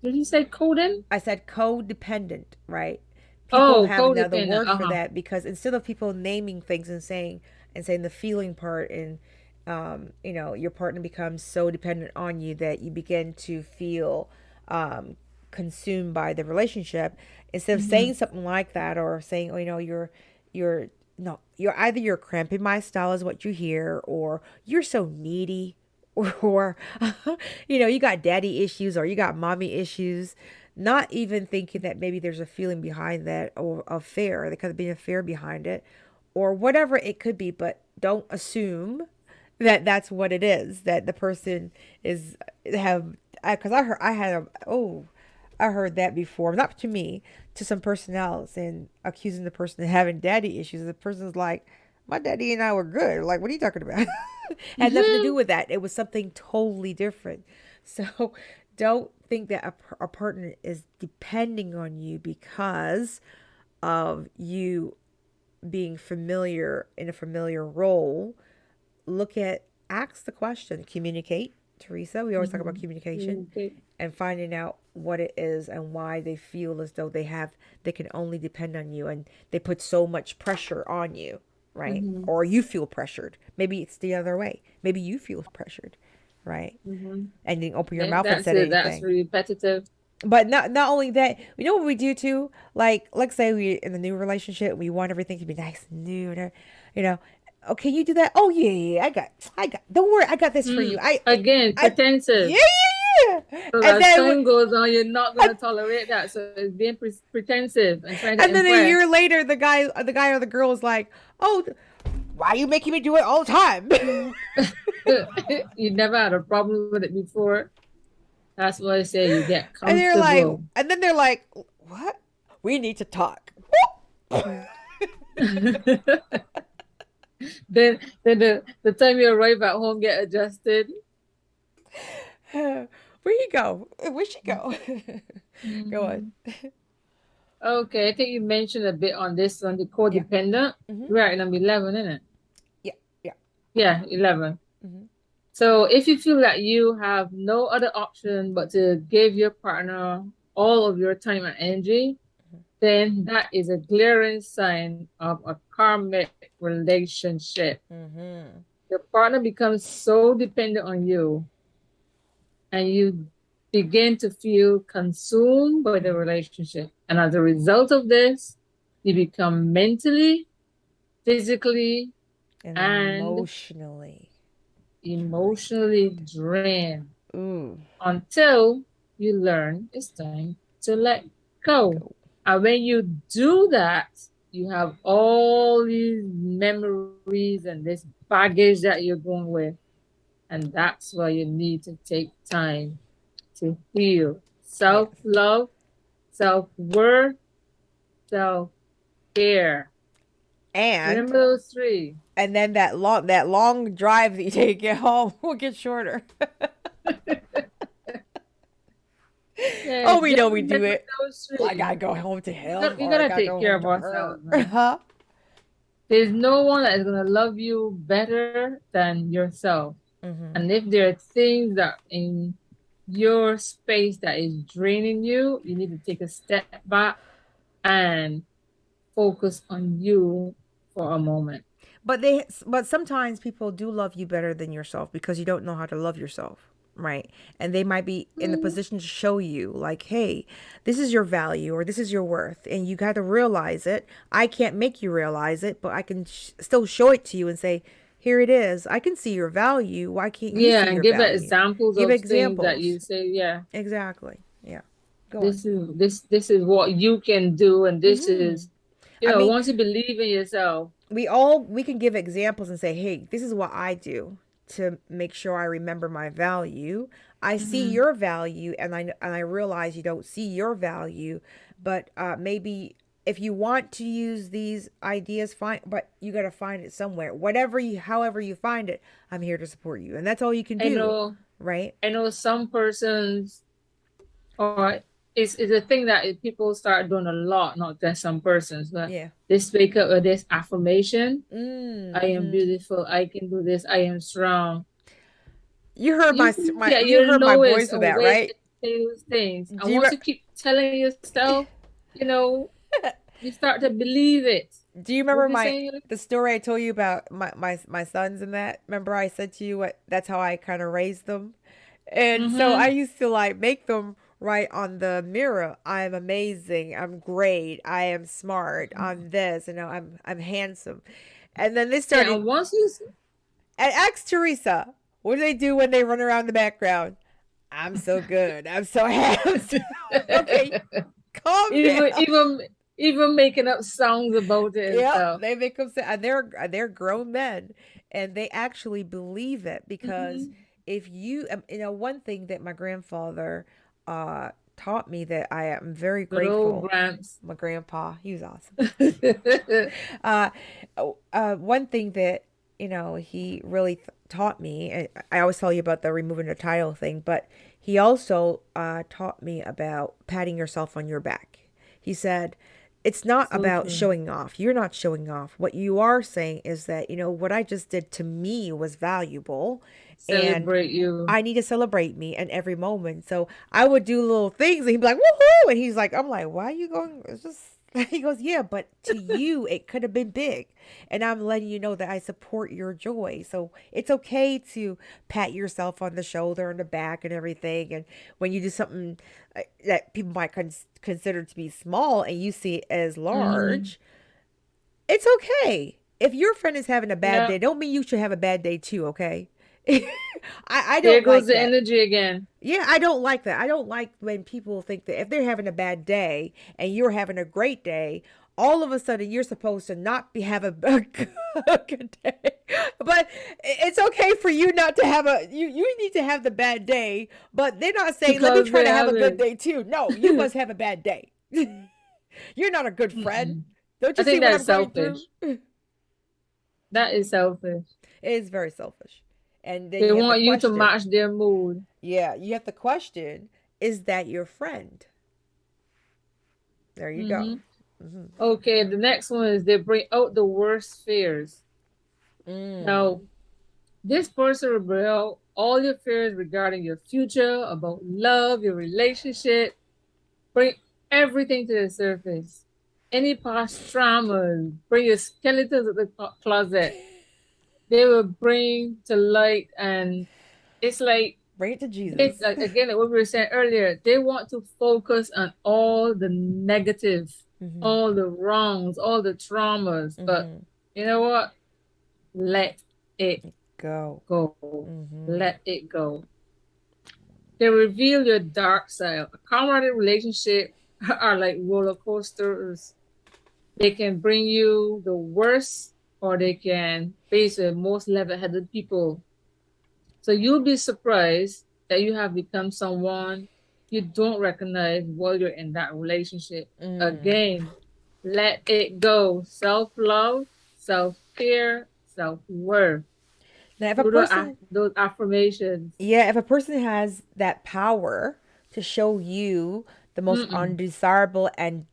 Did you say Coden? I said codependent, right? People Oh, have another codependent. word for Uh-huh. that because instead of people naming things and saying the feeling part, and your partner becomes so dependent on you that you begin to feel um, consumed by the relationship. Instead of Mm-hmm. saying something like that, or saying, oh, you're no, you're either you're cramping my style is what you hear, or you're so needy, or you got daddy issues or you got mommy issues, not even thinking that maybe there's a feeling behind that or a fear. There could be a fear behind it or whatever it could be, but don't assume that that's what it is, that the person is have, because I heard that before, not to me, to some person else, and accusing the person of having daddy issues. The person's like, my daddy and I were good. Like, what are you talking about? Had nothing to do with that. It was something totally different. So don't think that a partner is depending on you because of you being familiar in a familiar role. Ask the question, communicate, Teresa. We always talk about communication Okay. and finding out what it is and why they feel as though they can only depend on you and they put so much pressure on you, right? Or you feel pressured. Maybe it's the other way. Maybe you feel pressured, right? And you open your Yeah, mouth and that's said it. That's anything. repetitive. But not only that, you know what we do too? Like, let's say we in the new relationship, we want everything to be nice and new, and you know, oh, can you do that? Oh yeah, yeah, I got. Don't worry, I got this for you. Again, Yeah, pretensive. yeah, yeah. So And as then, time goes on, you're not gonna tolerate that. So it's being pretensive and trying to and then a impress. year later, the guy or the girl is like, oh, why are you making me do it all the time? You never had a problem with it before. That's why I say you get And they're like, comfortable. and then they're like, what? We need to talk. Then the time you arrive at home get adjusted. Where you go? Where'd she go? Go on. Mhm. Okay, I think you mentioned a bit on this one, the Yeah. codependent. We're at number 11, isn't it? Yeah. Yeah. Yeah, 11. Hmm. So if you feel that you have no other option but to give your partner all of your time and energy, then that is a glaring sign of a karmic relationship. Hmm. Your partner becomes so dependent on you, and you begin to feel consumed by the relationship. And as a result of this, you become mentally, physically, And and emotionally. emotionally drained Ooh. until you learn it's time to let go. Go. And when you do that, you have all these memories and this baggage that you're going with. And that's why you need to take time to heal. Yes. Self-love, self-worth, self-care. And Remember those three. and then that long drive that you take to get home will get shorter. Yeah, Oh, we just know we do remember it. those I three. gotta go home to him, You or I gotta gotta take go care home of to her. ourselves, man. Huh? There's no one that is gonna love you better than yourself. Mm-hmm. And if there are things that in your space that is draining you, you need to take a step back and focus on you for a moment. But sometimes people do love you better than yourself because you don't know how to love yourself, right? And they might be in the Mm. position to show you like, hey, this is your value or this is your worth, and you got to realize it. I can't make you realize it, but I can still show it to you and say, here it is. I can see your value. Why can't you Yeah, see and your give value? examples Give of things that examples. you say, yeah, Exactly. Yeah. Go on. this is what you can do, and this Hmm. is, I mean, once you believe in yourself. we can give examples and say, hey, this is what I do to make sure I remember my value. I see Hmm. your value, and I realize you don't see your value, but maybe if you want to use these ideas, fine, but you got to find it somewhere. However you find it, I'm here to support you, and that's all you can I do, know, right? I know some persons, or it's a thing that people start doing a lot, not just some persons, but Yeah. this wake up with this affirmation. I am Mm-hmm. beautiful. I can do this. I am strong. You heard You my get you your heard my lowest voice with and that, wake right? up to those things. Do And you once you keep telling yourself, you know, you start to believe it. Do you What remember you my saying? the story I told you about my sons and that? Remember I said to you what that's how I kind of raised them? And so I Mm-hmm. used to like make them write on the mirror, I'm amazing, I'm great, I am smart, I'm this, I'm handsome. And then they Yeah, started and once you and ask Teresa. What do they do when they run around the background? I'm so good. I'm so handsome. Okay, calm down. even even even making up songs about it and Yep, stuff. they make them say, and they're grown men, and they actually believe it because Hmm. if one thing that my grandfather taught me that I am very Good old grateful. Gramps. My grandpa, he was awesome. uh, One thing that he really taught me, and I always tell you about the removing the title thing, but he also taught me about patting yourself on your back. He said, it's not So about true. showing off. You're not showing off. What you are saying is that, what I just did to me was valuable, and Celebrate you. I need to celebrate me in every moment. So I would do little things and he'd be like, woohoo. And he's like, I'm like, why are you going? It's just, he goes, yeah, but to you, it could have been big. And I'm letting you know that I support your joy. So it's okay to pat yourself on the shoulder and the back and everything. And when you do something that people might consider to be small and you see it as Hmm. large, it's okay. If your friend is having a bad Yeah. day, don't mean you should have a bad day too, okay? I There don't goes like the that. energy again. Yeah, I don't like that. I don't like when people think that if they're having a bad day and you're having a great day, all of a sudden you're supposed to not be have a good day. But it's okay for you not to have you need to have the bad day, but they're not saying let me Because try they to have have a good it. day too. No, you must have a bad day. You're not a good friend. Mm-mm. Don't I you see think what that's I'm going through? selfish. That is selfish. It is very selfish. And then They you have to want you to question. match their mood. Yeah, you have to question, is that your friend? There you go. Hmm. Okay, the next one is they bring out the worst fears. Mm. Now, this person will bring out all your fears regarding your future, about love, your relationship, bring everything to the surface. Any past traumas, bring your skeletons of the closet. They will bring to light, and it's like Bring it to they, Jesus. like, again, like what we were saying earlier, they want to focus on all the negative, Mm-hmm. all the wrongs, all the traumas. But Mm-hmm. you know what? Let it Go. go. Mm-hmm. Let it go. They reveal your dark side. A camaraderie relationship are like roller coasters. They can bring you the worst, or they can face the most level-headed people. So you'll be surprised that you have become someone you don't recognize while you're in that relationship. Mm. Again, let it go. Self-love, self-care, self-worth. Now, if a Those are person, those affirmations. yeah, if a person has that power to show you the most Mm-mm. undesirable and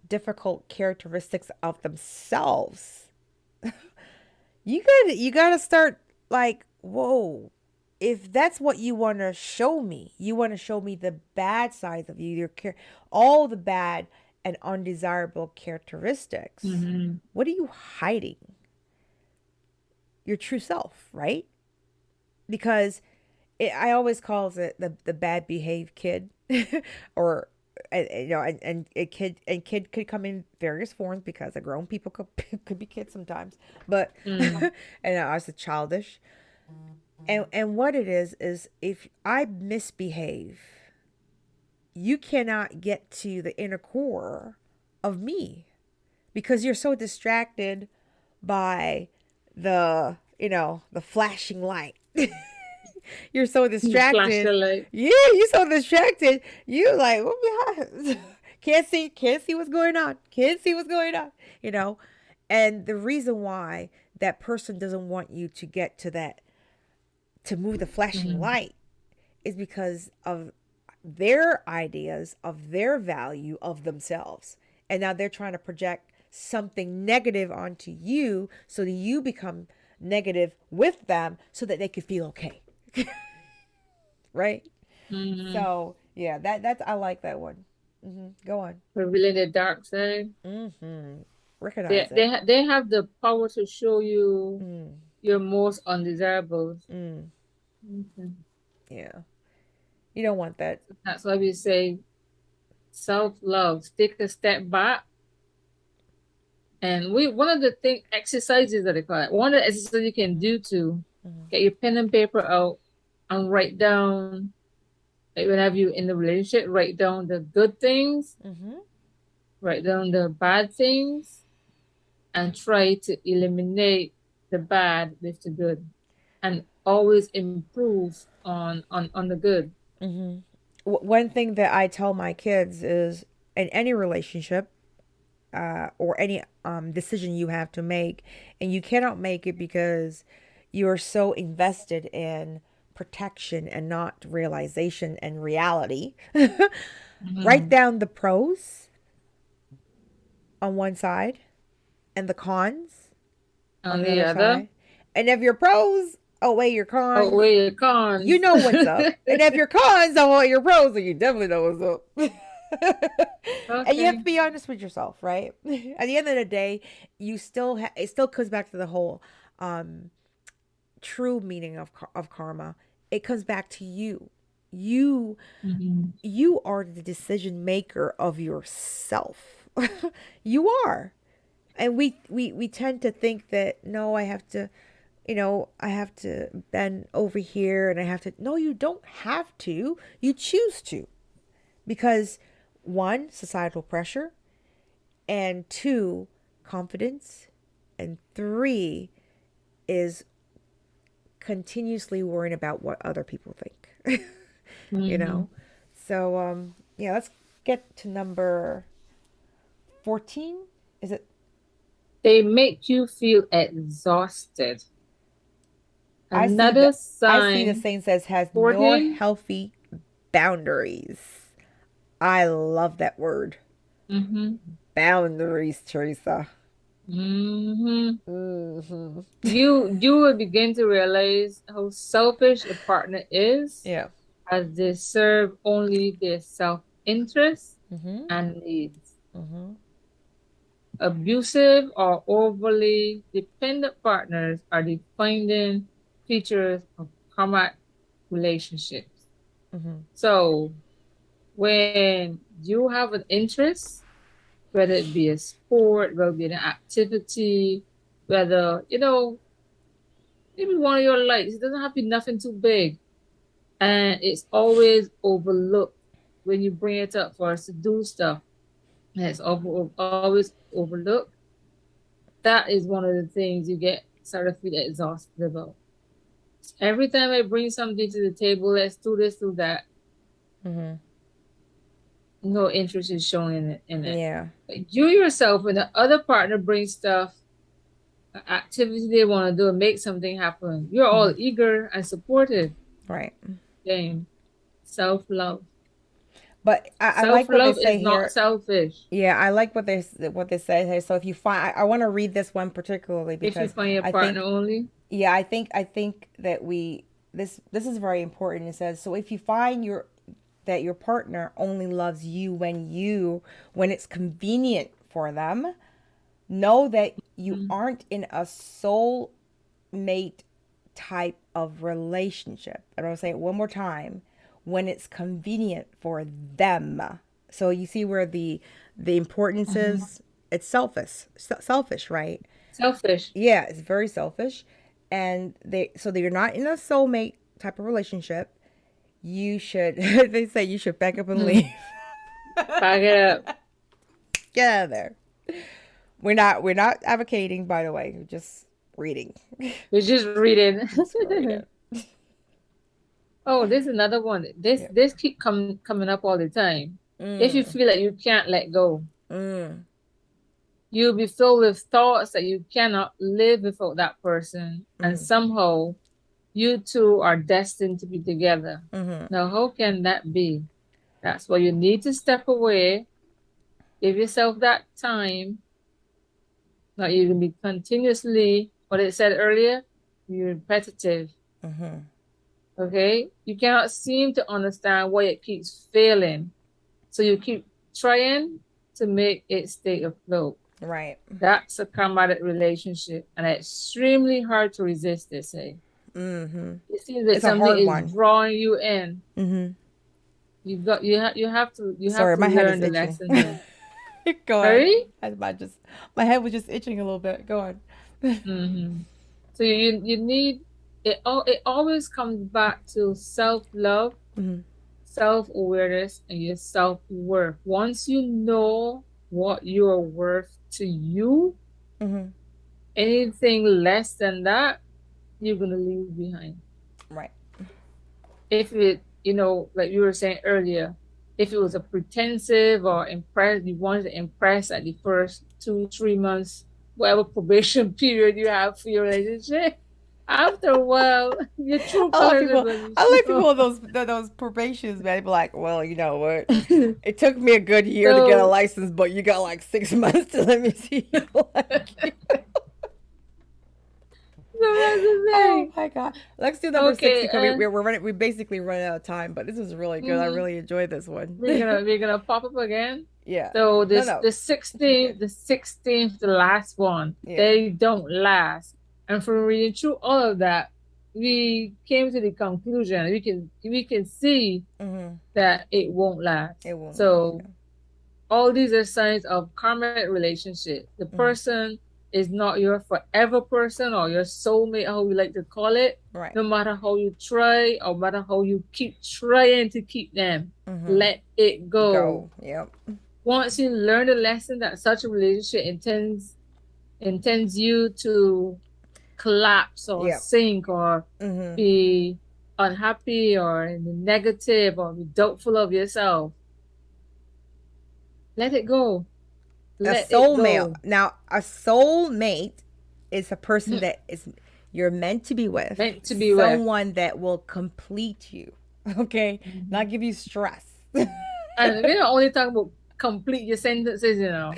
difficult characteristics of themselves, you gotta start like, whoa. If that's what you want to show me, you want to show me the bad sides of you, all the bad and undesirable characteristics. Mm-hmm. What are you hiding? Your true self, right? Because I always calls it the bad behaved kid, or and a kid could come in various forms because a grown people could be kids sometimes, but Mm. and I was childish. And what it is if I misbehave, you cannot get to the inner core of me because you're so distracted by the flashing light. You're so Flash distracted. the light. Yeah, you're so distracted. You like, what can't see what's going on. Can't see what's going on. You know, and the reason why that person doesn't want you to get to that, to move the flashing Mm-hmm. light, is because of their ideas of their value of themselves. And now they're trying to project something negative onto you so that you become negative with them so that they can feel okay. Right? Mm-hmm. So, yeah, that's I like that one. Go on. Revealing the dark side. Recognize it. They have the power to show you your most undesirables. Okay. Yeah. You don't want that. That's why we say self-love. Take a step back. And we one of the thing exercises that they call it. One of the exercises you can do too. Get your pen and paper out and write down, like whenever you're in the relationship, write down the good things, write down the bad things, and try to eliminate the bad with the good, and always improve on the good. One thing that I tell my kids is in any relationship, or any decision you have to make, and you cannot make it because you're so invested in protection and not realization and reality. Write Mm-hmm. down the pros on one side and the cons on On the the other other, side. And if your pros outweigh your cons, outweigh your you cons. know what's up. And if your cons don't outweigh your pros, then you definitely know what's up. And you have Okay. to be honest with yourself, right? At the end of the day, you still it still comes back to the whole um, true meaning of karma. It comes back to you. You Mm-hmm. you are the decision maker of yourself. You are. And we tend to think that no, I have to, I have to bend over here and I have to. No, you don't have to. You choose to. Because one, societal pressure, and two, confidence, and three is continuously worrying about what other people think. you Mm-hmm. know? So, yeah, let's get to number 14. Is it? They make you feel exhausted. I see Another the I see the sign, saying says has no 14. healthy boundaries. I love that word. Mm-hmm. Boundaries, Teresa. Mm-hmm. Hmm. You will begin to realize how selfish a partner is, Yeah. as they serve only their self-interest Mm-hmm. and needs. Mm-hmm. Abusive or overly dependent partners are defining features of karmic relationships. Mm-hmm. So when you have an interest, whether it be a sport, whether it be an activity, whether, maybe one of your likes, it doesn't have to be nothing too big. And it's always overlooked when you bring it up for us to do stuff. And it's always overlooked. That is one of the things you get sort of feel exhausted about. Every time I bring something to the table, let's do this, do that, Mm-hmm. no interest is shown in it. Yeah. Like you yourself, when the other partner brings stuff, activity they want to do and make something happen, you're Mm-hmm. all eager and supportive. Right. Game. Self-love. But I like what they Self-love say is not here. selfish. Yeah, I like what they say here. So if you find, I want to read this one particularly If you because find your I partner think, only. yeah, I think that this is very important. It says, so if you find that your partner only loves you when it's convenient for them, know that you Mm-hmm. aren't in a soul mate type of relationship. And I'll say it one more time. When it's convenient for them. So you see where the importance Mm-hmm. is. It's selfish, right? Selfish. Yeah, it's very selfish. And that you're not in a soulmate type of relationship. You should they say you should back up and Mm. leave. Back it up. Get out of there. We're not advocating, by the way. We're just reading. We're just reading. Just reading. Oh, there's another one. This Yeah. this keep coming up all the time. If you feel like you can't let go, Mm. you'll be filled with thoughts that you cannot live without that person, and Mm. somehow you two are destined to be together. Mm-hmm. Now, how can that be? That's why you need to step away, give yourself that time. Now you can be continuously, what it said earlier, you're repetitive. Mm-hmm. Okay? You cannot seem to understand why it keeps failing. So you keep trying to make it stay afloat. Right. That's a karmatic relationship, and it's extremely hard to resist, they say. Mm-hmm. It seems like It's a something hard is one. drawing you in. Mm-hmm. You have Sorry, to my head learn is the itching. lesson there. Go on. Sorry? My head was just itching a little bit. Go on. Mm-hmm. So you need it always comes back to self-love, Mm-hmm. self-awareness, and your self-worth. Once you know what you're worth to you, Mm-hmm. anything less than that, you're gonna leave behind. Right. If it, like you were saying earlier, if it was a pretensive or impress, you wanted to impress at the first 2, 3 months, whatever probation period you have for your relationship, after a while, your true I like colors are people. going to I like show. people with those probations, man. They be like, well, you know what? It took me a good year to get a So, license, but you got like 6 months to let me see you like you. so that's the Oh thing. my god. Let's do number 60 Okay, because we're running. We basically run out of time, but this was really good. I mhm, really enjoyed this one. we're gonna pop up again. Yeah. So No, this no. the You're 16th, good. the 16th, the last one, Yeah. they don't last. And from reading through all of that, we came to the conclusion we can see Mm-hmm. that it won't last. It won't last. So all these are signs of karmic relationship. The Yeah. Mm-hmm. person is not your forever person or your soulmate, how we like to call it. Right. No matter how you try or matter how you keep trying to keep them, Mm-hmm. let it go. Go. Yep. Once you learn the lesson that such a relationship intends you to collapse or Yep. sink or Mm-hmm. be unhappy or in the negative or be doubtful of yourself, let it go. A Let it soulmate. go. Now, a soulmate is a person that is you're meant to be with, Meant to be with. someone that will complete you. Okay, not give you stress. And we're not only talking about complete your sentences, And don't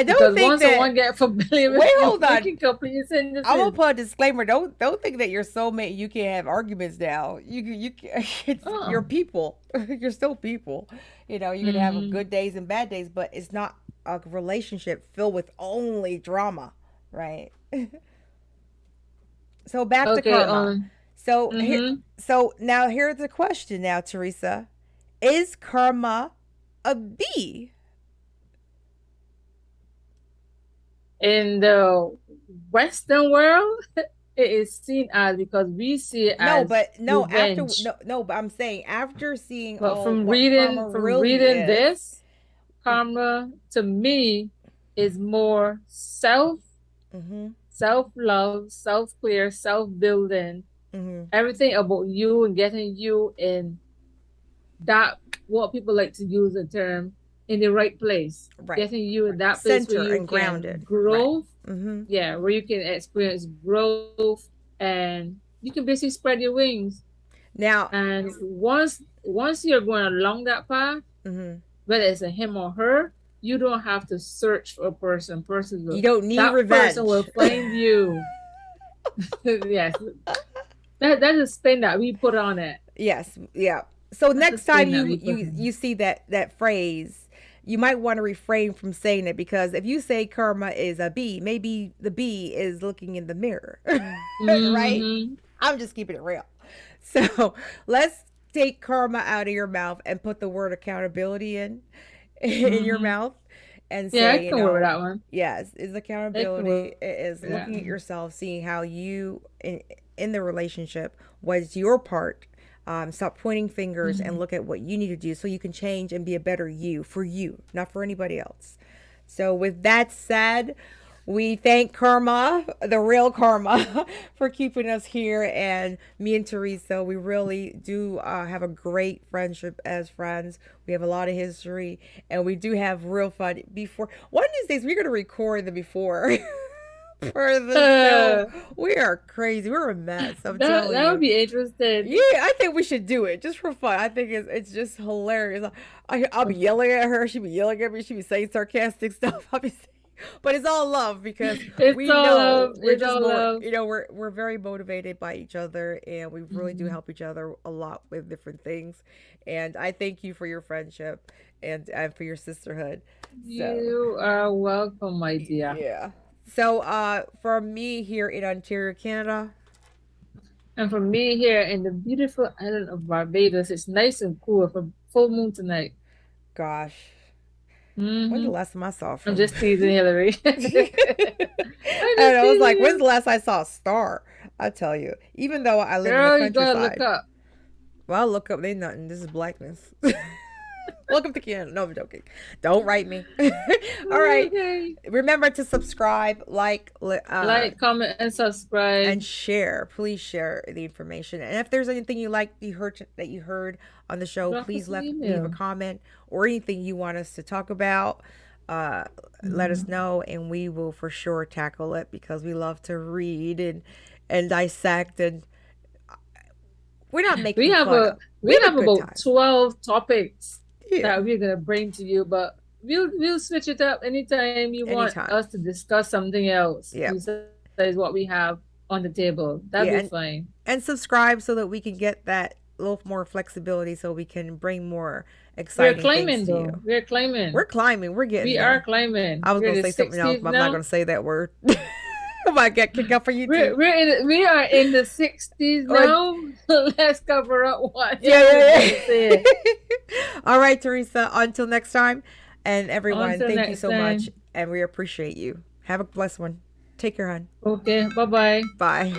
because think once that. someone get familiar with Wait, you, hold they on. can complete your I'm gonna sentences. put a disclaimer. Don't think that your soulmate you can't have arguments now. It's your Oh. people. You're still people. You know, you're gonna have Mm-hmm. good days and bad days, but it's not a relationship filled with only drama, right? So back to Okay, karma. So here, mm-hmm. so now here's the question. Now, Teresa, is karma a B? In the Western world, it is seen as, because we see it No, as but no. After revenge. no, but I'm saying after seeing But all from what reading karma from really reading is. this, karma to me is more Mm-hmm. self-love, self-clear, self-building, Mm-hmm. everything about you and getting you in that, what people like to use the term, in the right place. Right. Getting you in that place where Center you and can grounded. Right. grow, Mm-hmm. yeah, where you can experience growth and you can basically spread your wings. Now. And once you're going along that path, Mm-hmm. whether it's a him or her, you don't have to search for a person. You don't need That person will revenge. find you. Yes, that's a spin that we put on it. Yes. Yeah. So That's a next time spin that we put you on see that phrase, you might want to refrain from saying it because if you say karma is a B, maybe the B is looking in the mirror, it. right? Mm-hmm. I'm just keeping it real. So let's take karma out of your mouth and put the word accountability in your Mm-hmm. mouth and Yeah, I say, can work with that one. yes, is I can accountability. work It is with that looking at one. yourself, seeing how you in the relationship, what's your part. Stop pointing fingers and Mm-hmm. look at what you need to do so you can change and be a better you for you, not for anybody else. So, with that said, we thank Karma, the real Karma, for keeping us here. And me and Teresa, we really do have a great friendship as friends. We have a lot of history, and we do have real fun. Before one of these days, we're gonna record the before for the show. Uh, We are crazy. We're a mess. I'm that telling that would you. be interesting. Yeah, I think we should do it just for fun. I think it's just hilarious. I'll be yelling at her. She be yelling at me. She be saying sarcastic stuff. I'll be saying, but it's all love because It's we all know love. we're It's just all more. love. We're very motivated by each other, and we really do Mm-hmm. help each other a lot with different things. And I thank you for your friendship and for your sisterhood. So You are welcome, my dear. yeah. So for me here in Ontario, Canada, And for me here in the beautiful island of Barbados, it's nice and cool for full moon tonight. gosh. When's the Mm-hmm. last time I saw I'm from? just teasing Hillary. I'm And just I was teasing like, when's you. the last I saw a star? I tell you, even though I live in the Girl, you gotta look countryside. up. Well, I'll look up. They nothing. This is blackness. Welcome to Canada. No, I'm joking. Don't write me. All right. Okay. Remember to subscribe, Like, comment, and and subscribe. share. Please share the information. And if there's anything you heard on the show, Drop please us an leave a email. comment or anything you want us to talk about. Uh, Let us Mhm. know, and we will for sure tackle it because we love to read and dissect, and we're not We making have fun a of. We we have a have good about time. 12 topics Yeah, that we're gonna bring to you, but we'll switch it up anytime you want anytime. us to discuss something else Yeah, besides what we have on the table. That'd yeah, be fine. and subscribe so that we can get that little more flexibility, so we can bring more We're exciting things climbing to though. you. We're We're climbing. climbing. We're getting We are there. climbing. I was We're gonna the say something else, 60s but I'm not now. gonna say that word. I might get kicked out for YouTube. We are in the 60s Or now. Let's cover up what yeah, Hillary was yeah, gonna say. yeah. All right, Teresa. Until next time, and everyone, Until thank you next so much, time. and we appreciate you. Have a blessed one. Take care, hon. Okay, bye-bye. Bye.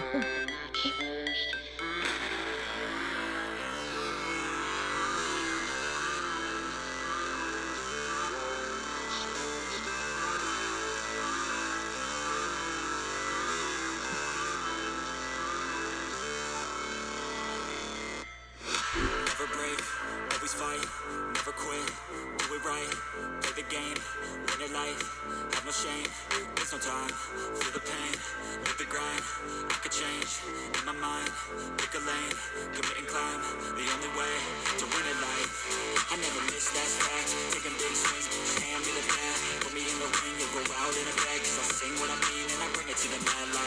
Never break, always fight, never quit, do it right, play the game, win it life, have no shame, there's no time, feel the pain, live the grind, I could change, in my mind, pick a lane, commit and climb, the only way to win it life, I never miss that fact, taking big swings, just hand me the bat, put me in the ring, you'll go out in a bag, cause I sing what I mean and I bring it to the mad light.